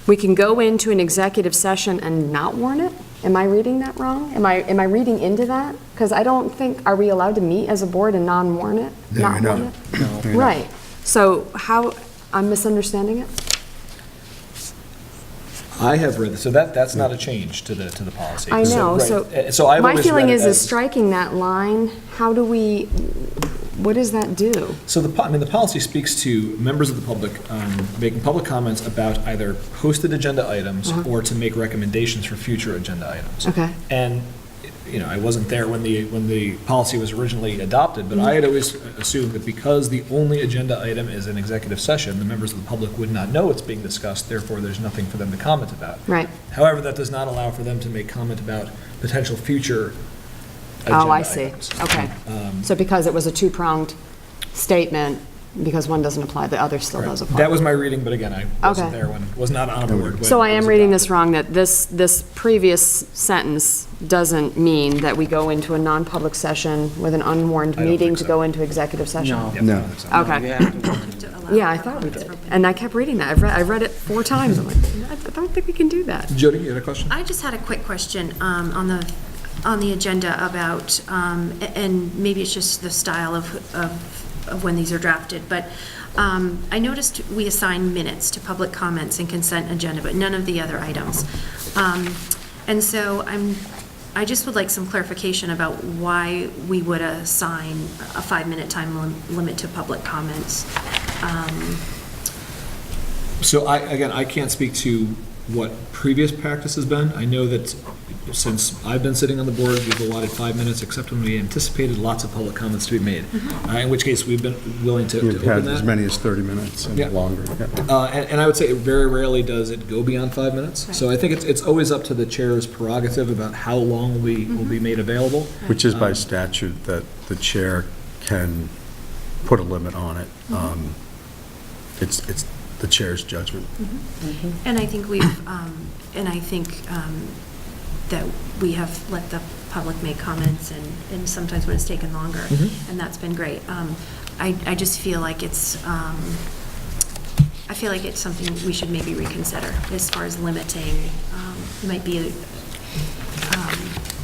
we can go into an executive session and not warn it? Am I reading that wrong? Am I reading into that? Because I don't think, are we allowed to meet as a board and non-warn it? No, Not you're warn not. it? No, you're not. Right. So how, I'm misunderstanding it? I have read, so that's not a change to the policy. I know, Right. So I've my always feeling read it is as- striking that line, how do we, what does that do? So the policy speaks to members of the public making public comments about either posted agenda items or to make recommendations for future agenda items. Okay. And, I wasn't there when the policy was originally adopted, but I had always assumed that because the only agenda item is an executive session, the members of the public would not know it's being discussed, therefore there's nothing for them to comment about. Right. However, that does not allow for them to make comment about potential future agenda Oh, I see. items. Okay. So because it was a two-pronged statement, because one doesn't apply, the other still does apply. That was my reading, but again, I wasn't Okay. there was not on board. when So I it was am reading adopted. this wrong, that this previous sentence doesn't mean that we go into a non-public session with an unwarned I don't meeting think to so. go into executive session? No. Yep, No. I don't think so. Okay. You have to warn it. Yeah, I thought we did. And I kept reading that. I've read it 4 times. I'm like, I don't think we can do that. Jody, you had a question? I just had a quick question on the agenda about, and maybe it's just the style of when these are drafted, but I noticed we assign minutes to public comments and consent agenda, but none of the other items. And so I just would like some clarification about why we would assign a 5-minute time limit to public comments. So I can't speak to what previous practice has been. I know that since I've been sitting on the board, we've allotted 5 minutes, except when we anticipated lots of public comments to be made. In which case, we've been willing to You've had open as that. many as 30 minutes and Yeah. longer. Yeah. And I would say very rarely does it go beyond 5 minutes. So I think it's always up to the chair's prerogative about how long we will be made available. Which is by statute that the chair can put a limit on it. It's the chair's judgment. And I think that we have let the public make comments, and sometimes when it's taken longer, and that's been great. I just feel like it's something we should maybe reconsider as far as limiting. It might be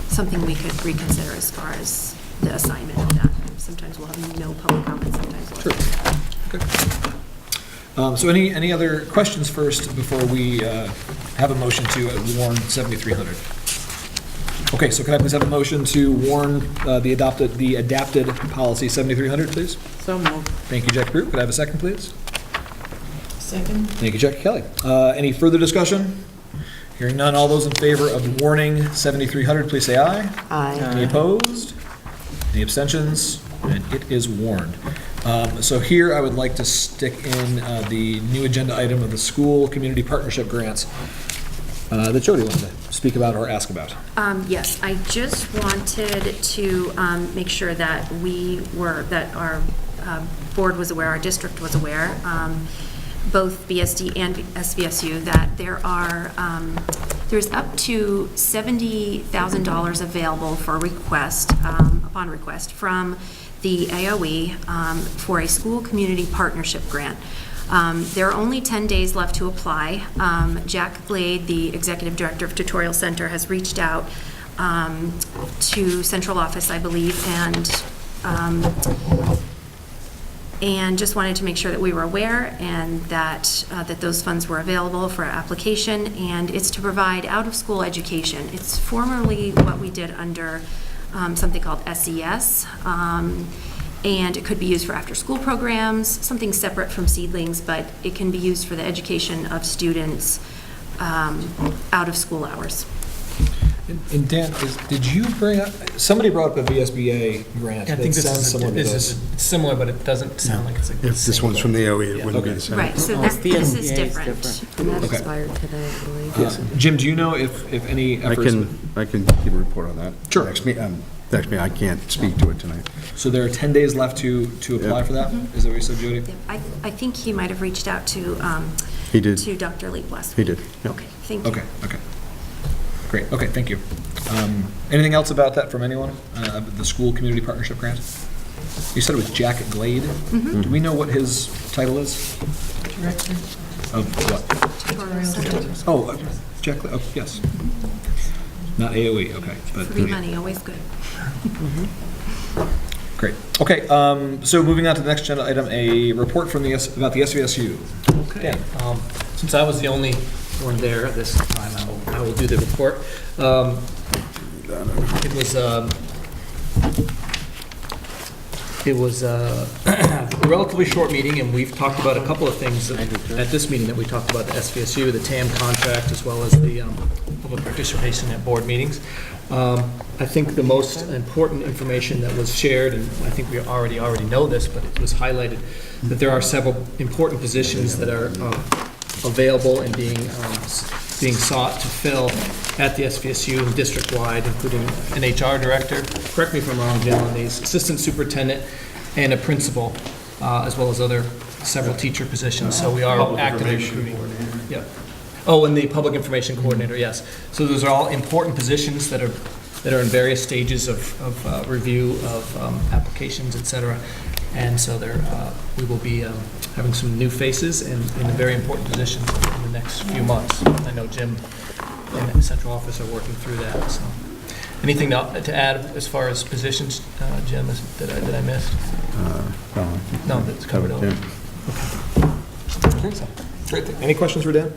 something we could reconsider as far as the assignment of that. Sometimes we'll have no public comments, sometimes we'll. Sure. Okay. So any other questions first before we have a motion to warn 7,300? Okay, so can I please have a motion to warn the adapted policy 7,300, please? So moved. Thank you, Jackie Brew. Could I have a second, please? Second? Thank you, Jackie Kelly. Any further discussion? Hearing none, all those in favor of warning 7,300, please say aye. Aye. Any opposed? Any abstentions? And it is warned. So here I would like to stick in the new agenda item of the school community partnership grants that Jody wanted to speak about or ask about. Yes, I just wanted to make sure that that our board was aware, our district was aware, both BSD and SVSU, that there's up to $70,000 available for request, upon request, from the AOE for a school community partnership grant. There are only 10 days left to apply. Jack Glade, the Executive Director of Tutorial Center, has reached out to central office, I believe, and and just wanted to make sure that we were aware and that those funds were available for application, and it's to provide out-of-school education. It's formerly what we did under something called SES, and it could be used for after-school programs, something separate from Seedlings, but it can be used for the education of students out of school hours. And Dan, did you bring up, somebody brought up a VSBA grant I that think this sounds is similar to this this. is similar, but it doesn't sound like it's like the If this same. one's from the OE, it Yeah. wouldn't be Okay. the same. Right, so this VSBA is is different. And that Okay. expired today, I believe. Jim, do you know if any I efforts? can give a report on that. Sure. Next meeting, I can't speak to it tonight. So there are 10 days left to apply Yeah. for that? Is that what you said, Jody? Yeah, I think he might have reached out to He did. to Dr. Leap last He week. did, yeah. Okay, thank you. Okay. Great, okay, thank you. Anything else about that from anyone? The school community partnership grant? You said it was Jack Glade? Mhm. Do we know what his title is? Director. Of what? Tutorial center. Oh, Jack, oh, yes. Not AOE, okay. But Free money, always good. Great. Okay, so moving on to the next agenda item, a report from about the SVSU. Okay. Since I was the only one there this time, I will do the report. It was a relatively short meeting, and we've talked about a couple of things at this meeting that we talked about, the SVSU, the TAM contract, as well as the public participation at board meetings. I think the most important information that was shared, and I think we already know this, but it was highlighted, that there are several important positions that are available and being sought to fill at the SVSU and district-wide, including an HR director, correct me if I'm wrong, Jim, on these, assistant superintendent, and a principal, as well as several teacher positions. So we are actively recruiting. Yep. Oh, and the public information coordinator, yes. So those are all important positions that are in various stages of review of applications, et cetera. And so we will be having some new faces in a very important position in the next few months. I know Jim and the central office are working through that. So, anything to add as far as positions, Jim, that I missed? No, that's covered over. Okay. Great. Any questions for Dan?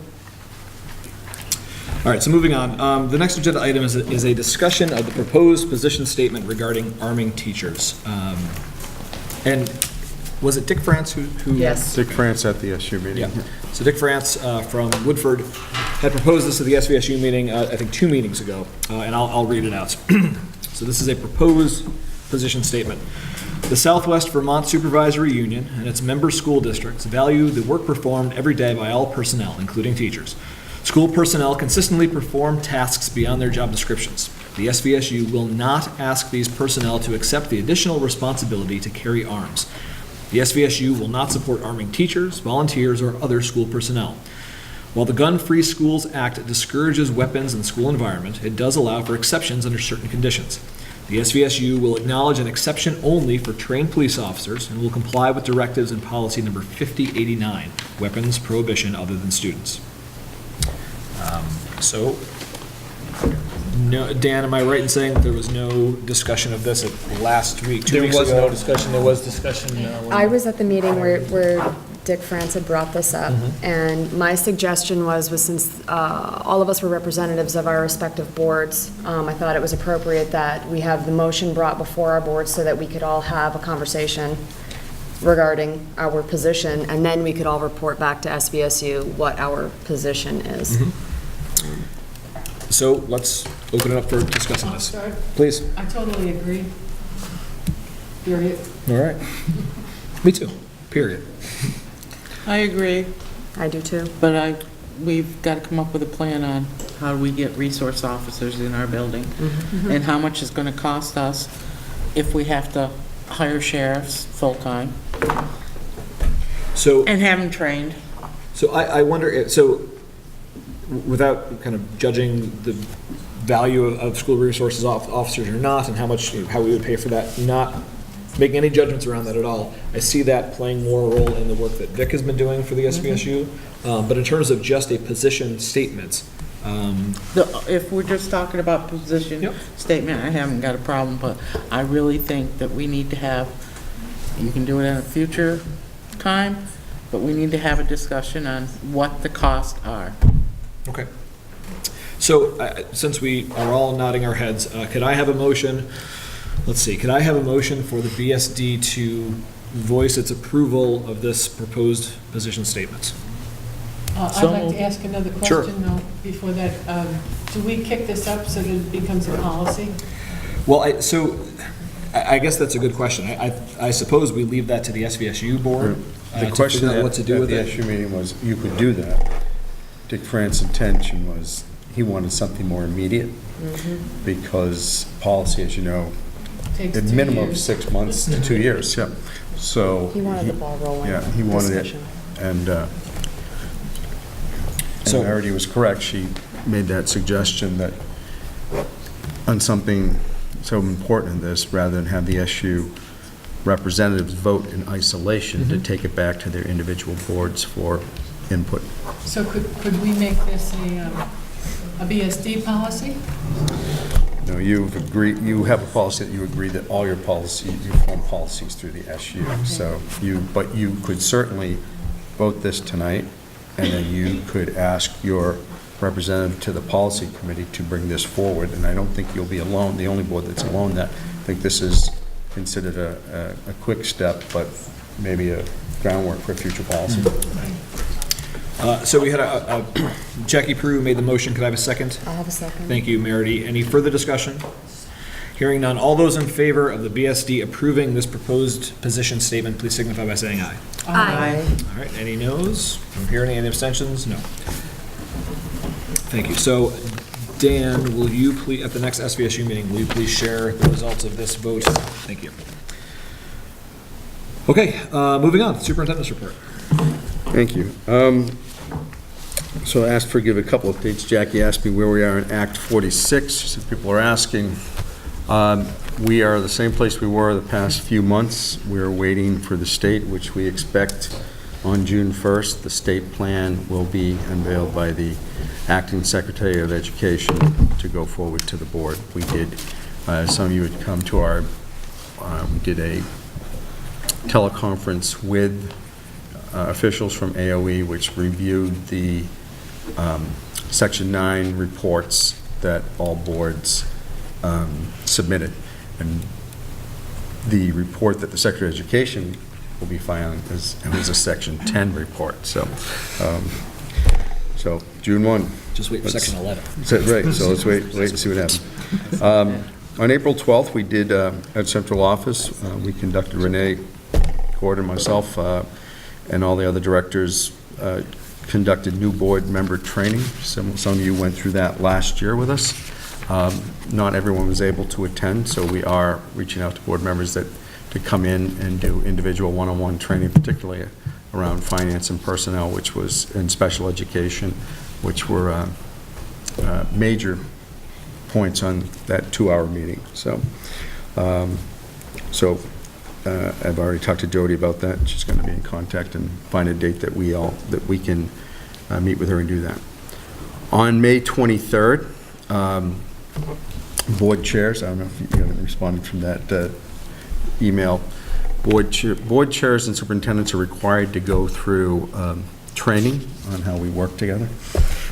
All right, so moving on. The next agenda item is a discussion of the proposed position statement regarding arming teachers. And was it Dick France who? Yes. Dick France at the SU meeting. Yeah. So Dick France from Woodford had proposed this at the SVSU meeting, I think 2 meetings ago, and I'll read it out. So this is a proposed position statement. The Southwest Vermont Supervisory Union and its member school districts value the work performed every day by all personnel, including teachers. School personnel consistently perform tasks beyond their job descriptions. The SVSU will not ask these personnel to accept the additional responsibility to carry arms. The SVSU will not support arming teachers, volunteers, or other school personnel. While the Gun-Free Schools Act discourages weapons in the school environment, it does allow for exceptions under certain conditions. The SVSU will acknowledge an exception only for trained police officers and will comply with directives in policy number 5089, weapons prohibition other than students. So, no, Dan, am I right in saying that there was no discussion of this at last week, 2 weeks ago? There was no discussion. There was discussion. I was at the meeting where Dick France had brought this up, and my suggestion was since all of us were representatives of our respective boards, I thought it was appropriate that we have the motion brought before our board so that we could all have a conversation regarding our position, and then we could all report back to SVSU what our position is. So let's open it up for discussing this. Sorry. Please. I totally agree. Period. All right. Me too, period. I agree, I do too. but we've got to come up with a plan on how we get resource officers in our building, and how much it's going to cost us if we have to hire sheriffs full-time So, and have them trained. so I wonder, so without kind of judging the value of school resources officers or not, and how we would pay for that, not making any judgments around that at all, I see that playing more a role in the work that Vic has been doing for the SVSU. But in terms of just a position statement, If we're just talking about position Yep. statement, I haven't got a problem, but I really think that we need to have You can do it at a future time, but we need to have a discussion on what the costs are. Okay. So, since we are all nodding our heads, could I have a motion, let's see, could I have a motion for the BSD to voice its approval of this proposed position statement? I'd like to ask another Sure. question, though, before that. Do we kick this up so that it becomes a policy? Well, I guess that's a good question. I suppose we leave that to the SVSU board The to question figure out what to do at with the it. SU meeting was, you could do that. Dick France's intention was, he wanted something more immediate, because policy, as you know, Takes a 2 minimum of years. 6 months to 2 years, yeah. So. He wanted the ball rolling. Yeah, he wanted it, discussion. and So- Meredith was correct, she made that suggestion that on something so important in this, rather than have the SU representatives vote in isolation, to take it back to their individual boards for input. So could we make this a BSD policy? No, you've agreed, you have a policy that you agree that all your policies, you form policies through the SU. So but you could certainly vote this tonight, and then you could ask your representative to the policy committee to bring this forward, and I don't think you'll be alone, the only board that's alone that. I think this is considered a quick step, but maybe a groundwork for future policy. So we had Jackie Prue made the motion. Could I have a second? I'll have a second. Thank you, Meredith. Any further discussion? Hearing none. All those in favor of the BSD approving this proposed position statement, please signify by saying aye. Aye. All right, any noes? Don't hear any abstentions? No. Thank you. So, Dan, will you please, at the next SVSU meeting, will you please share the results of this vote? Thank you. Okay, moving on, superintendent's report. Thank you. So I asked for, give a couple of updates. Jackie asked me where we are in Act 46. So people are asking. We are the same place we were the past few months. We're waiting for the state, which we expect on June 1st. The state plan will be unveiled by the Acting Secretary of Education to go forward to the board. We did, some of you had come to our, we did a teleconference with officials from AOE, which reviewed the Section 9 reports that all boards submitted. And the report that the Secretary of Education will be filing is a Section 10 report. So, so June 1. Just wait for Section 11. Right, so let's wait and see what happens. On April 12th, we did, at central office, we conducted, Renee Gordon, myself, and all the other directors conducted new board member training. Some of you went through that last year with us. Not everyone was able to attend, so we are reaching out to board members to come in and do individual one-on-one training, particularly around finance and personnel, which was in special education, which were major points on that 2-hour meeting. So, I've already talked to Jody about that. She's going to be in contact and find a date that we can meet with her and do that. On May 23rd, board chairs, I don't know if you haven't responded from that email. Board chairs and superintendents are required to go through training on how we work together.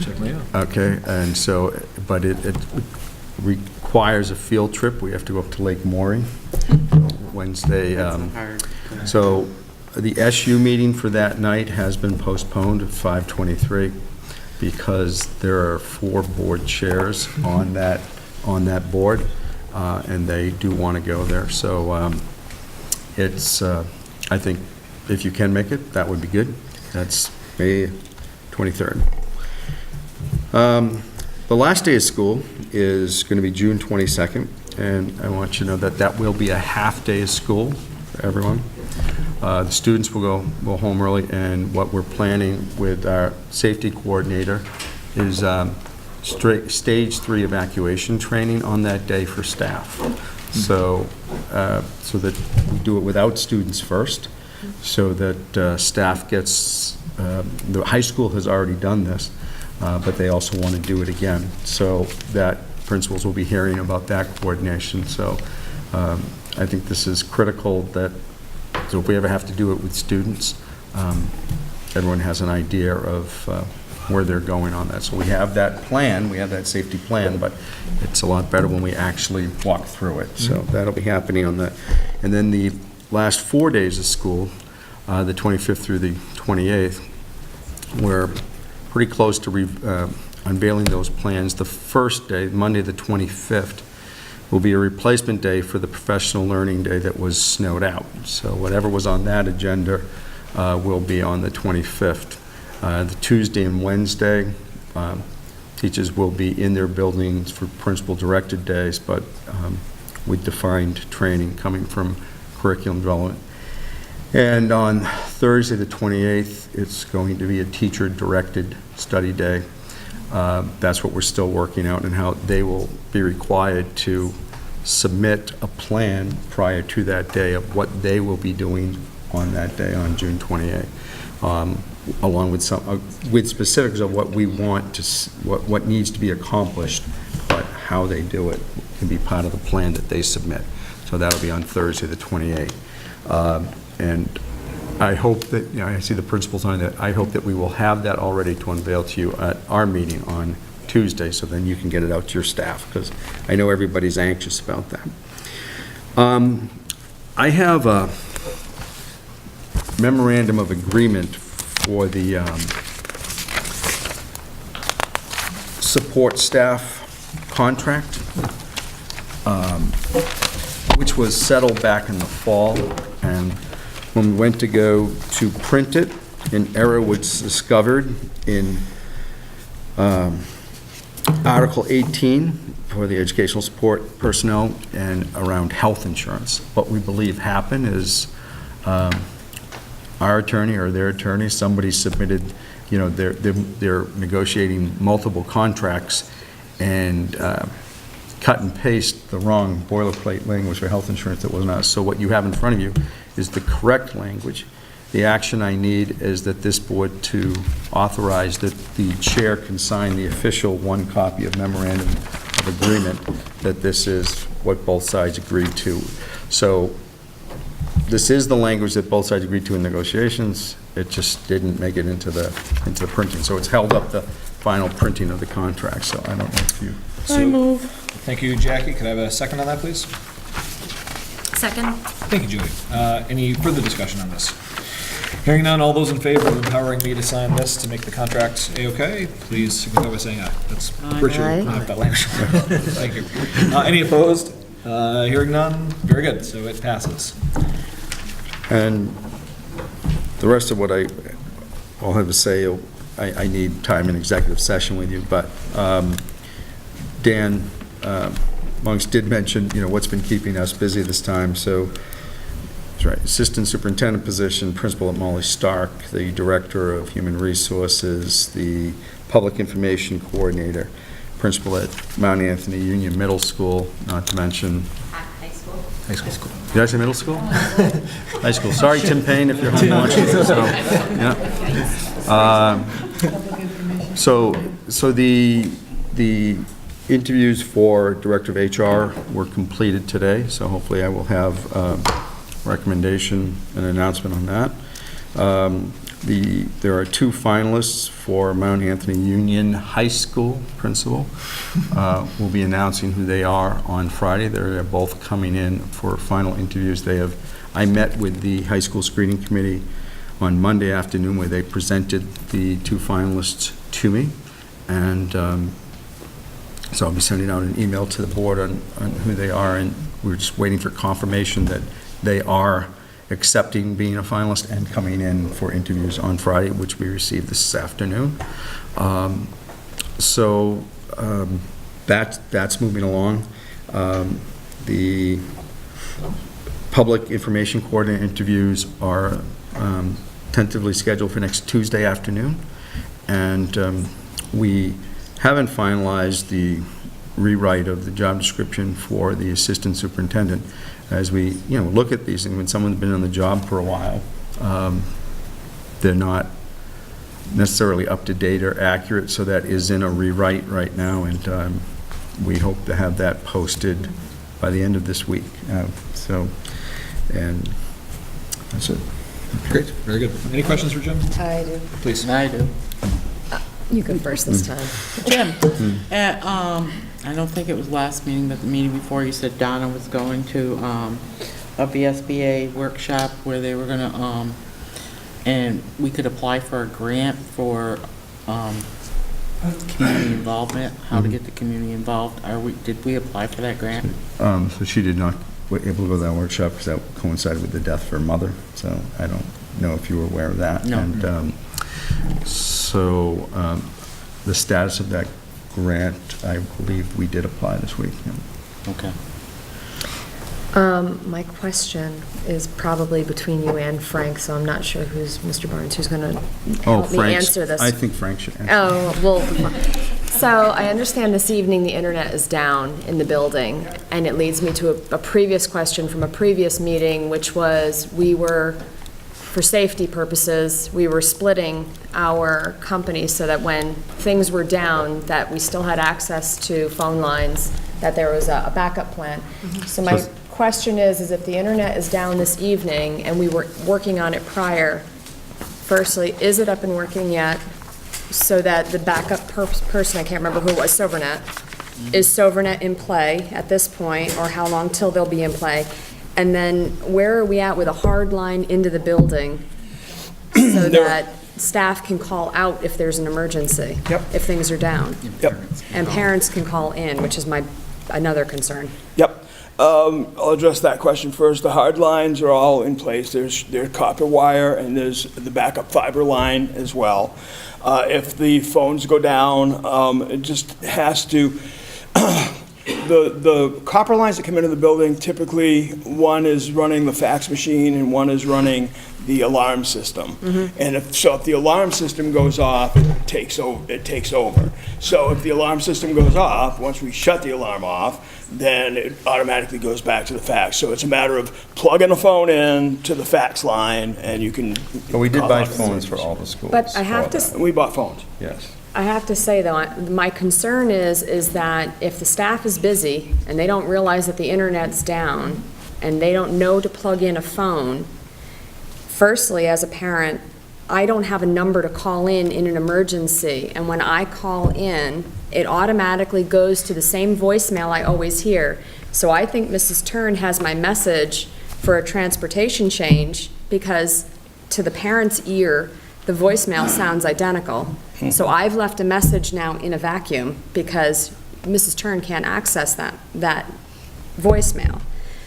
Check me out. Okay, and so, but it requires a field trip. We have to go up to Lake Maury Wednesday. So the SU meeting for that night has been postponed at 5:23 because there are 4 board chairs on that board, and they do want to go there. So it's, I think, if you can make it, that would be good. That's May 23rd. The last day of school is going to be June 22nd, and I want you to know that that will be a half day of school for everyone. The students will go home early, and what we're planning with our safety coordinator is stage 3 evacuation training on that day for staff. So, so that we do it without students first, so that staff gets, the high school has already done this, but they also want to do it again. So that principals will be hearing about that coordination. So I think this is critical that So if we ever have to do it with students, everyone has an idea of where they're going on that. So we have that plan, we have that safety plan, but it's a lot better when we actually walk through it. So that'll be happening on that. And then the last 4 days of school, the 25th through the 28th, we're pretty close to unveiling those plans. The first day, Monday the 25th, will be a replacement day for the professional learning day that was snowed out. So whatever was on that agenda will be on the 25th. The Tuesday and Wednesday, teachers will be in their buildings for principal-directed days, but with defined training coming from curriculum development. And on Thursday, the 28th, it's going to be a teacher-directed study day. That's what we're still working out, and how they will be required to submit a plan prior to that day of what they will be doing on that day on June 28th, along with with specifics of what we want to, what needs to be accomplished, but how they do it can be part of the plan that they submit. So that'll be on Thursday, the 28th. And I hope that, I see the principals on that, I hope that we will have that all ready to unveil to you at our meeting on Tuesday, so then you can get it out to your staff, because I know everybody's anxious about that. I have a memorandum of agreement for the support staff contract, which was settled back in the fall, and when we went to go to print it, an error was discovered in Article 18 for the educational support personnel and around health insurance. What we believe happened is our attorney or their attorney, somebody submitted, they're negotiating multiple contracts and cut and paste the wrong boilerplate language for health insurance that wasn't us. So what you have in front of you is the correct language. The action I need is that this board to authorize that the chair can sign the official one copy of memorandum of agreement, that this is what both sides agreed to. So this is the language that both sides agreed to in negotiations. It just didn't make it into the printing. So it's held up the final printing of the contract. So I don't know if you... I move. Thank you, Jackie. Could I have a second on that, please? Second? Thank you, Judy. Any further discussion on this? Hearing none, all those in favor of empowering me to sign this to make the contract A-OK, please signify by saying aye. That's Richard. Aye. Not that language. Thank you. Any opposed? Hearing none? Very good. So it passes. And the rest of what I'll have to say, I need time in executive session with you, but Dan Monks did mention, what's been keeping us busy this time. So that's right, assistant superintendent position, principal at Molly Stark, the director of human resources, the public information coordinator, principal at Mount Anthony Union Middle School, not to mention High school. high school. Did I say middle school? High school. Sorry, Tim Payne, if you're home watching. So the interviews for director of HR were completed today, so hopefully I will have recommendation and announcement on that. There are 2 finalists for Mount Anthony Union High School principal. We'll be announcing who they are on Friday. They're both coming in for final interviews. I met with the high school screening committee on Monday afternoon, where they presented the 2 finalists to me, and so I'll be sending out an email to the board on who they are, and we're just waiting for confirmation that they are accepting being a finalist and coming in for interviews on Friday, which we received this afternoon. That's moving along. The public information coordinator interviews are tentatively scheduled for next Tuesday afternoon, and we haven't finalized the rewrite of the job description for the assistant superintendent. As we look at these, and when someone's been on the job for a while, they're not necessarily up to date or accurate, so that is in a rewrite right now, and we hope to have that posted by the end of this week. And That's it. Great, very good. Any questions for Jim? I do. Please. I do. You go first this time. Jim, I don't think it was last meeting, but the meeting before, you said Donna was going to a BSBA workshop where they were gonna, and we could apply for a grant for community involvement, how to get the community involved. Did we apply for that grant? So she did not able to go to that workshop because that coincided with the death of her mother, so I don't know if you were aware of that. No. And so the status of that grant, I believe we did apply this week. Yeah. Okay. My question is probably between you and Frank, so I'm not sure Mr. Barnes, who's going to help me answer this. I think Frank should answer. Oh, well, so I understand this evening the internet is down in the building, and it leads me to a previous question from a previous meeting, which was for safety purposes, we were splitting our company so that when things were down, that we still had access to phone lines, that there was a backup plan. So my question is if the internet is down this evening and we were working on it prior, firstly, is it up and working yet? So that the backup person, I can't remember who it was, Sovernet, is Sovernet in play at this point, or how long till they'll be in play? And then where are we at with a hard line into the building so that staff can call out if there's an emergency? Yep. If things are down? Yep. And parents can call in, which is another concern. Yep. I'll address that question first. The hard lines are all in place. There's copper wire and there's the backup fiber line as well. If the phones go down, it just has to, the copper lines that come into the building, typically one is running the fax machine and one is running the alarm system. And if the alarm system goes off, it takes over. So if the alarm system goes off, once we shut the alarm off, then it automatically goes back to the fax. So it's a matter of plugging a phone in to the fax line, and you can. But we did buy phones for all the schools. But I have to. We bought phones. Yes. I have to say, though, my concern is that if the staff is busy and they don't realize that the internet's down and they don't know to plug in a phone, firstly, as a parent, I don't have a number to call in an emergency. And when I call in, it automatically goes to the same voicemail I always hear. So I think Mrs. Tern has my message for a transportation change because to the parent's ear, the voicemail sounds identical. So I've left a message now in a vacuum because Mrs. Tern can't access that voicemail.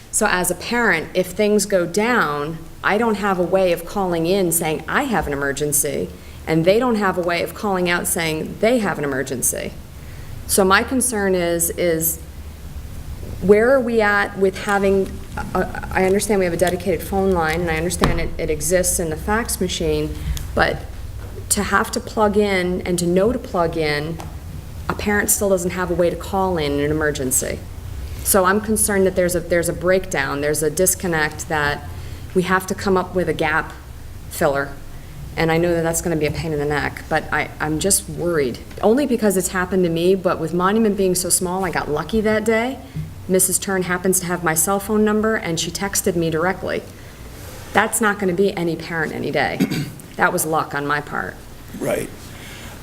So as a parent, if things go down, I don't have a way of calling in saying I have an emergency, and they don't have a way of calling out saying they have an emergency. So my concern is where are we at with having, I understand we have a dedicated phone line, and I understand it exists in the fax machine, but to have to plug in and to know to plug in, a parent still doesn't have a way to call in an emergency. So I'm concerned that there's a breakdown, there's a disconnect, that we have to come up with a gap filler. And I know that that's going to be a pain in the neck, but I'm just worried. Only because it's happened to me, but with Monument being so small, I got lucky that day. Mrs. Tern happens to have my cell phone number, and she texted me directly. That's not going to be any parent any day. That was luck on my part. Right.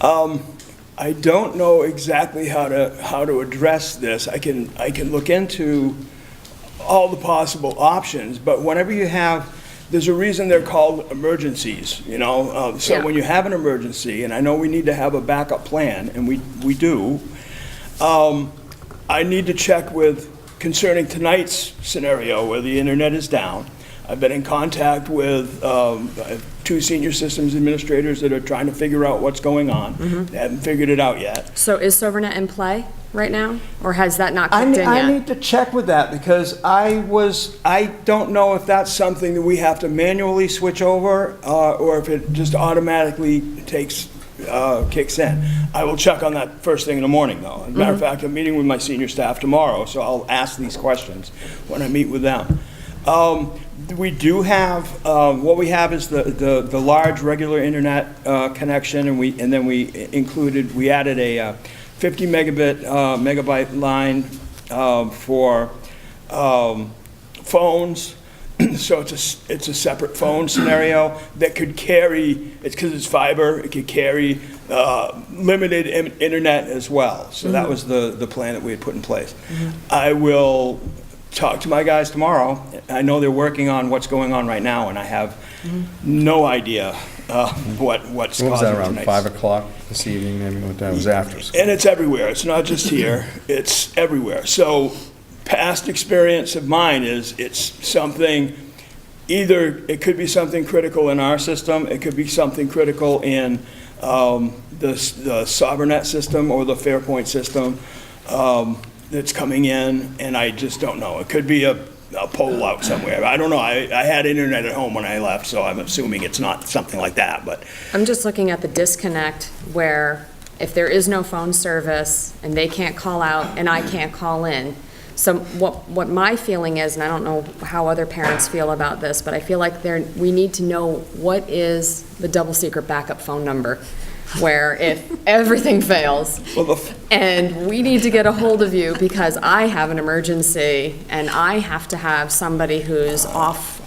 I don't know exactly how to address this. I can look into all the possible options, but whenever you have, there's a reason they're called emergencies, you know? So Yeah. when you have an emergency, and I know we need to have a backup plan, and we do, I need to check with, concerning tonight's scenario where the internet is down. I've been in contact with 2 senior systems administrators that are trying to figure out what's going on. They haven't figured it out yet. So is Sovernet in play right now, or has that not kicked in yet? I need to check with that because I don't know if that's something that we have to manually switch over or if it just automatically kicks in. I will check on that first thing in the morning, though. As a matter of fact, I'm meeting with my senior staff tomorrow, so I'll ask these questions when I meet with them. We do have, what we have is the large regular internet connection, and then we added a 50 megabyte line for phones, So it's a separate phone scenario that could carry, it's because it's fiber, it could carry limited internet as well. So that was the plan that we had put in place. I will talk to my guys tomorrow. I know they're working on what's going on right now, and I have no idea what's What causing was that, around tonight's- 5 o'clock this evening, maybe, what time was after school? And it's everywhere. It's not just here. It's everywhere. So past experience of mine is it's something, either it could be something critical in our system, it could be something critical in the Sobernet system or the Fairpoint system that's coming in, and I just don't know. It could be a pole out somewhere. I don't know. I had internet at home when I left, so I'm assuming it's not something like that, but I'm just looking at the disconnect where if there is no phone service and they can't call out and I can't call in. So what my feeling is, and I don't know how other parents feel about this, but I feel like we need to know what is the double secret backup phone number, where if everything fails, and we need to get a hold of you because I have an emergency and I have to have somebody who's off,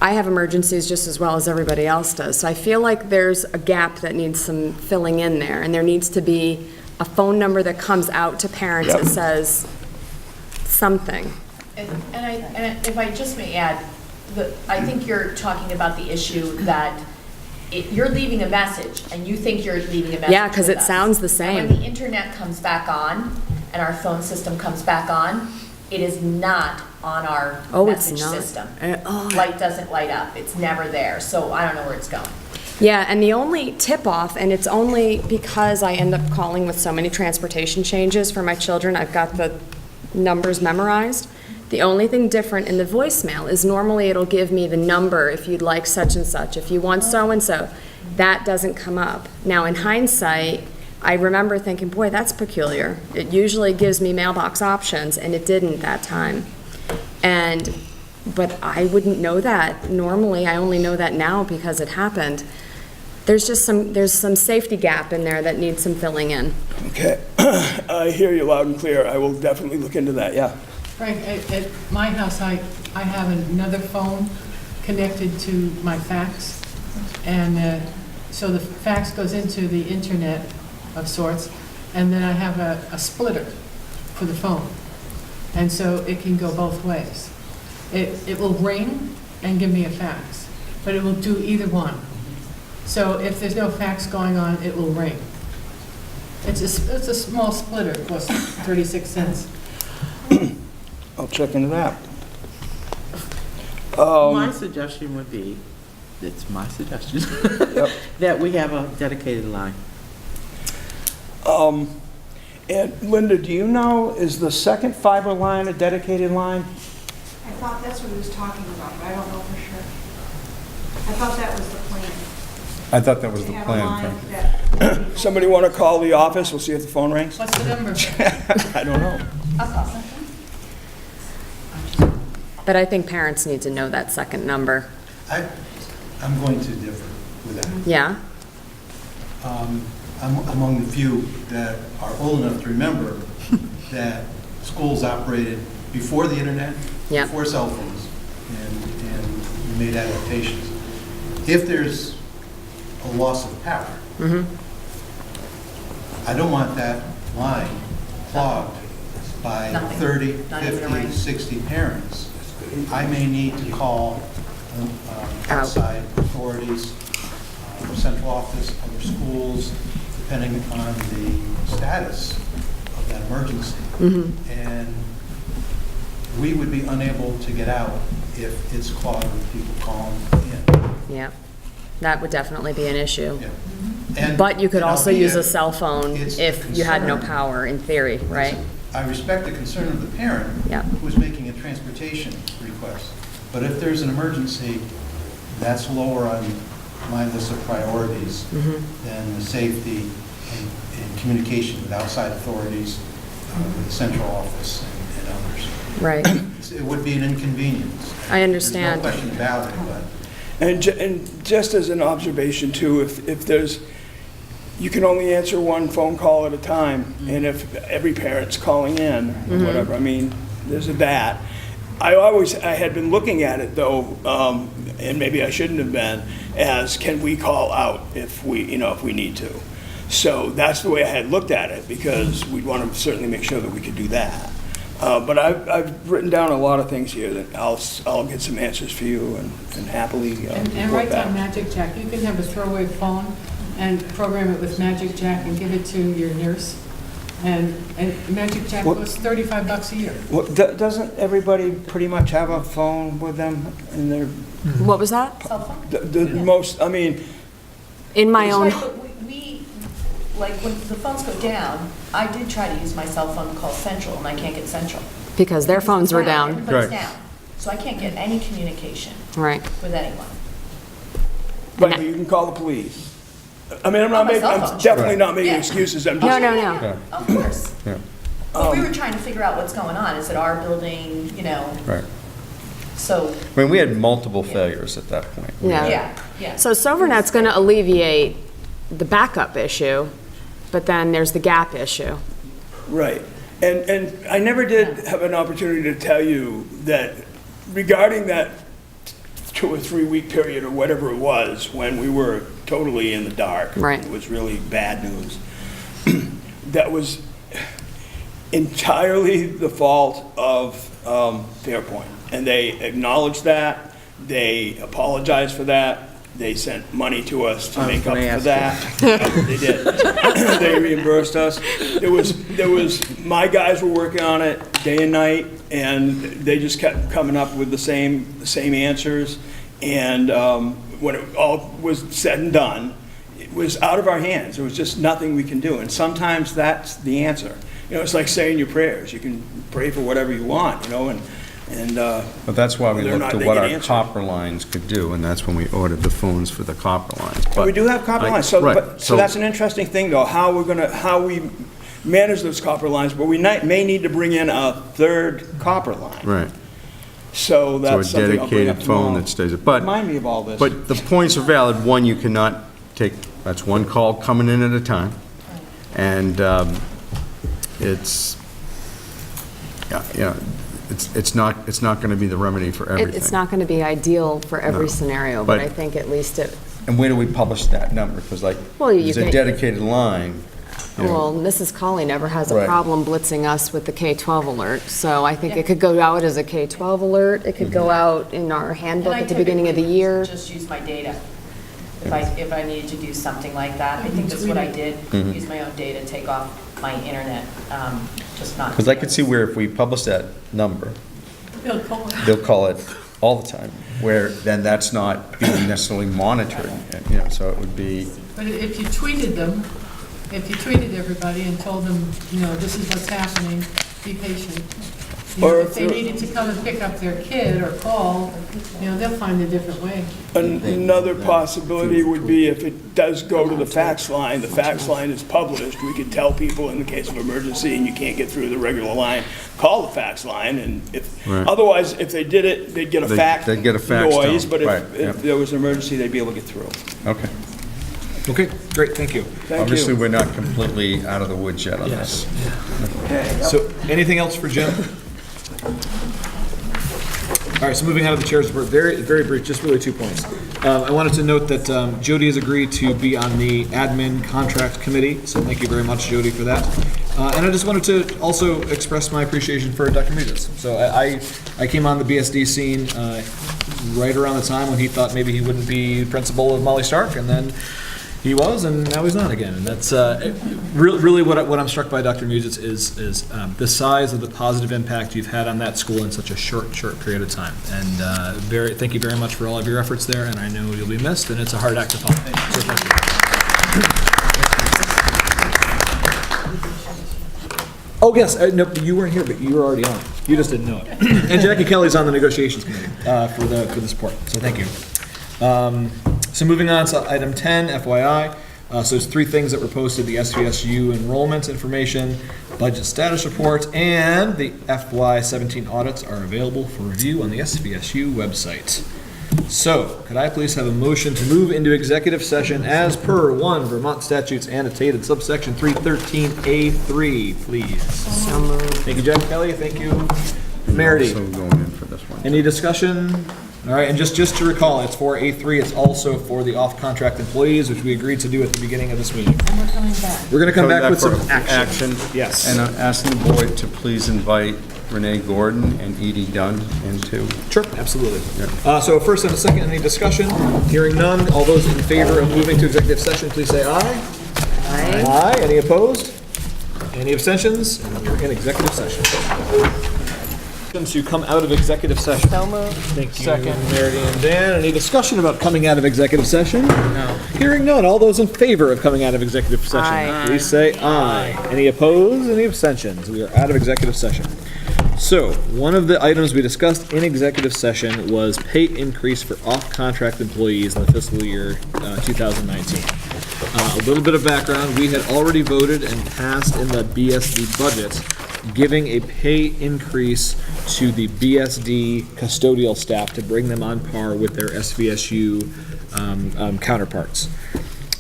I have emergencies just as well as everybody else does. So I feel like there's a gap that needs some filling in there, and there needs to be a phone number that comes out to parents that says something. And if I just may add, I think you're talking about the issue that you're leaving a message, and you think you're leaving a message. Yeah, because with it us. sounds the And same. when the internet comes back on, and our phone system comes back on, it is not on our It's message not. system. Light doesn't light up, it's never there, so I don't know where it's going. Yeah, and the only tip-off, and it's only because I end up calling with so many transportation changes for my children, I've got the numbers memorized. The only thing different in the voicemail is normally it'll give me the number if you'd like such and such, if you want so-and-so. That doesn't come up. Now, in hindsight, I remember thinking, boy, that's peculiar. It usually gives me mailbox options, and it didn't that time. But I wouldn't know that. Normally, I only know that now because it happened. There's some safety gap in there that needs some filling in. okay. I hear you loud and clear. I will definitely look into that, yeah. Frank, at my house, I have another phone connected to my fax, and so the fax goes into the internet of sorts, and then I have a splitter for the phone, and so it can go both ways. It will ring and give me a fax, but it will do either one. So if there's no fax going on, it will ring. It's a small splitter, it costs 36 cents. I'll check into that. My suggestion would be, it's my suggestion, that we have a dedicated line. And Linda, do you know, is the second fiber line a dedicated line? I thought that's what he was talking about, but I don't know for sure. I thought that was the plan. I thought that was the To have a plan, line Frank. that- Somebody want to call the office? We'll see if the phone rings. What's the number? I don't know. I'll call them. But I think parents need to know that second number. I'm going to differ with that. Yeah? I'm among the few that are old enough to remember that schools operated before the internet, Yeah. before cell phones, and we made adaptations. If there's a loss of power, I don't want that line clogged by Nothing. 30, Not even a 50, ring. 60 parents. I may need to call outside authorities, central office, other schools, depending on the status of that emergency. And we would be unable to get out if it's clogged with people calling in. Yeah. That would definitely be an issue. Yeah. And- But you could and also use a albeit cell phone it's if you had no concern. power, in theory, right? I respect the concern of the parent Yeah. who's making a transportation request. But if there's an emergency, that's lower on my list of priorities than the safety and communication with outside authorities, with the central office and others. Right. It would be an inconvenience. I understand. There's no question about it, but And just as an observation too, if there's, you can only answer one phone call at a time, and if every parent's calling in, or whatever, I mean, there's that. I had been looking at it though, and maybe I shouldn't have been, as can we call out if we need to. So that's the way I had looked at it, because we'd want to certainly make sure that we could do that. But I've written down a lot of things here that I'll get some answers for you and happily And report write down back. Magic Jack. You can have a throwaway phone and program it with Magic Jack and give it to your nurse. And Magic Jack costs $35 a year. Well, doesn't everybody pretty much have a phone with them in their? What was that? Cell phone? The most, I mean, In my own, Right, but we, like, when the phones go down, I did try to use my cell phone to call Central, and I can't get Central. because their phones were down. Everybody's Right. down. So I can't get any Right. with anyone. but you can call the police. I mean, I'm not On my making, cell I'm phone. definitely not making Yeah. excuses. I'm No, just, no, no. Yeah. Of course. Yeah. But we were trying to figure out what's going on. Is it our building, Right. so, I mean, we had multiple failures at that point. Yeah. yeah. So SilverNet's going to alleviate the backup issue, but then there's the gap issue. right. And I never did have an opportunity to tell you that regarding that 2 or 3 week period or whatever it was, when we were totally in the dark. Right. It was really bad news. That was entirely the fault of Fairpoint. And they acknowledged that, they apologized for that, they sent money to us to make up for that. They did. They reimbursed us. There was, my guys were working on it day and night, and they just kept coming up with the same answers. And when it all was said and done, it was out of our hands. There was just nothing we can do. And sometimes that's the answer. It's like saying your prayers. You can pray for whatever you want, But that's why we whether or looked not at they what get our answered. copper lines could do, and that's when we ordered the phones for the copper lines. And we do have copper lines, so, Right, so that's an interesting thing, though, how we manage those copper lines, but we may need to bring in a third copper line. Right. So So a that's something I'll bring up dedicated phone tomorrow. that stays, but, Remind me of all this. but the points are valid. One, you cannot take, that's one call coming in at a time. And it's, it's not going to be the remedy for everything. It's not going to be ideal for every No. scenario, but But- I think at least it, And where do we publish that number? Because Well, you there's a can- dedicated line. well, Mrs. Colley never has a Right. problem blitzing us with the K-12 alert. So I think it could go out as a K-12 alert. It could go out in our handbook And I at the beginning of the typically year. just use my data. If I needed to do something like that, I think that's what I did, Mhm. use my own data, take off my internet, just not. Because I could see where if we publish that number, They'll call it. they'll call it all the time, where then that's not being necessarily monitored, so it would be, But if you tweeted them, if you tweeted everybody and told them, this is what's happening, be patient. Or If they needed to come and pick up their kid or call, they'll find a different way. Another possibility would be if it does go to the fax line, the fax line is published, we could tell people in the case of emergency and you can't get through the regular line, call the fax line, and Right. otherwise, if they did it, they'd get a fax They'd get a fax noise, tone, but right, if yep. there was an emergency, they'd be able to get through. okay. Okay, great, thank you. Thank Obviously, you. we're not completely out of the woods yet on Yes. this. Okay, yep. So, anything else for Jim? All right, so moving on to the chair's report, very, very brief, just really 2 points. I wanted to note that Jody has agreed to be on the admin contract committee, so thank you very much, Jody, for that. And I just wanted to also express my appreciation for Dr. Mudis. So I came on the BSD scene right around the time when he thought maybe he wouldn't be principal of Molly Stark, and then he was, and now he's not again. And that's really what I'm struck by, Dr. Mudis, is the size of the positive impact you've had on that school in such a short period of time. And thank you very much for all of your efforts there, and I know you'll be missed, and it's a hard act to follow. So thank you. Oh, yes, no, you weren't here, but you were already on. You just didn't know it. And Jackie Kelly's on the negotiations committee for the support, so thank you. So moving on to item 10, FYI. So there's 3 things that were posted: the SVSU enrollment information, budget status report, and the FY17 audits are available for review on the SVSU website. So, could I please have a motion to move into executive session as per 1 Vermont statutes annotated subsection 313A3, please? So moved. Thank you, Jack Kelly. Thank you, Merity. Also going in for this one. Any discussion? All right, and just to recall, it's for A3, it's also for the off-contract employees, which we agreed to do at the beginning of this meeting. And we're coming back. We're gonna come back with some for action. Yes. And I'm asking the board to please invite Renee Gordon and Edie Dunn into. Sure, absolutely. So first and a second, any discussion? Hearing none, all those in favor of moving to executive session, please say aye. Aye. Aye, any opposed? Any abstentions? And we're in executive session. To come out of executive session. So moved. Thank you, Meredith and Dan. Any discussion about coming out of executive session? No. Hearing none, all those in favor of coming out of executive session, Aye. please say aye. Any opposed? Any abstentions? We are out of executive session. So, one of the items we discussed in executive session was pay increase for off-contract employees in the fiscal year 2019. A little bit of background, we had already voted and passed in the BSD budget giving a pay increase to the BSD custodial staff to bring them on par with their SVSU counterparts.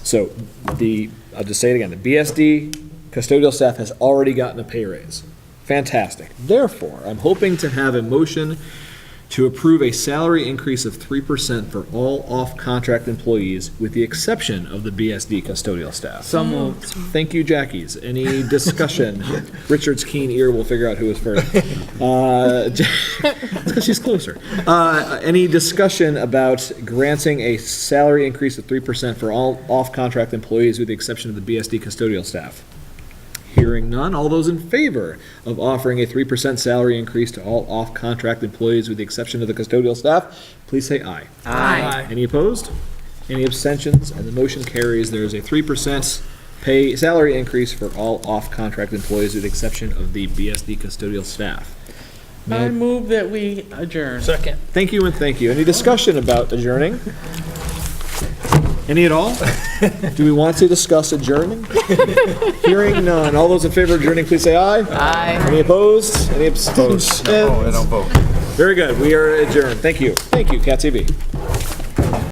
So I'll just say it again, the BSD custodial staff has already gotten a pay raise. Fantastic. Therefore, I'm hoping to have a motion to approve a salary increase of 3% for all off-contract employees with the exception of the BSD custodial staff. So moved. Thank you, Jackies. Any discussion? Richard's keen ear will figure out who was first. It's because she's closer. Any discussion about granting a salary increase of 3% for all off-contract employees with the exception of the BSD custodial staff? Hearing none, all those in favor of offering a 3% salary increase to all off-contract employees with the exception of the custodial staff, please say aye. Aye. Any opposed? Any abstentions? And the motion carries. There is a 3% salary increase for all off-contract employees with the exception of the BSD custodial staff. I move that we adjourn. Second. Thank you and thank you. Any discussion about adjourning? Any at all? Do we want to discuss adjourning? Hearing none. All those in favor of adjourning, please say aye. Aye. Any opposed? Any abstentions? No, I don't vote. Very good. We are adjourned. Thank you. Thank you, Cat TV.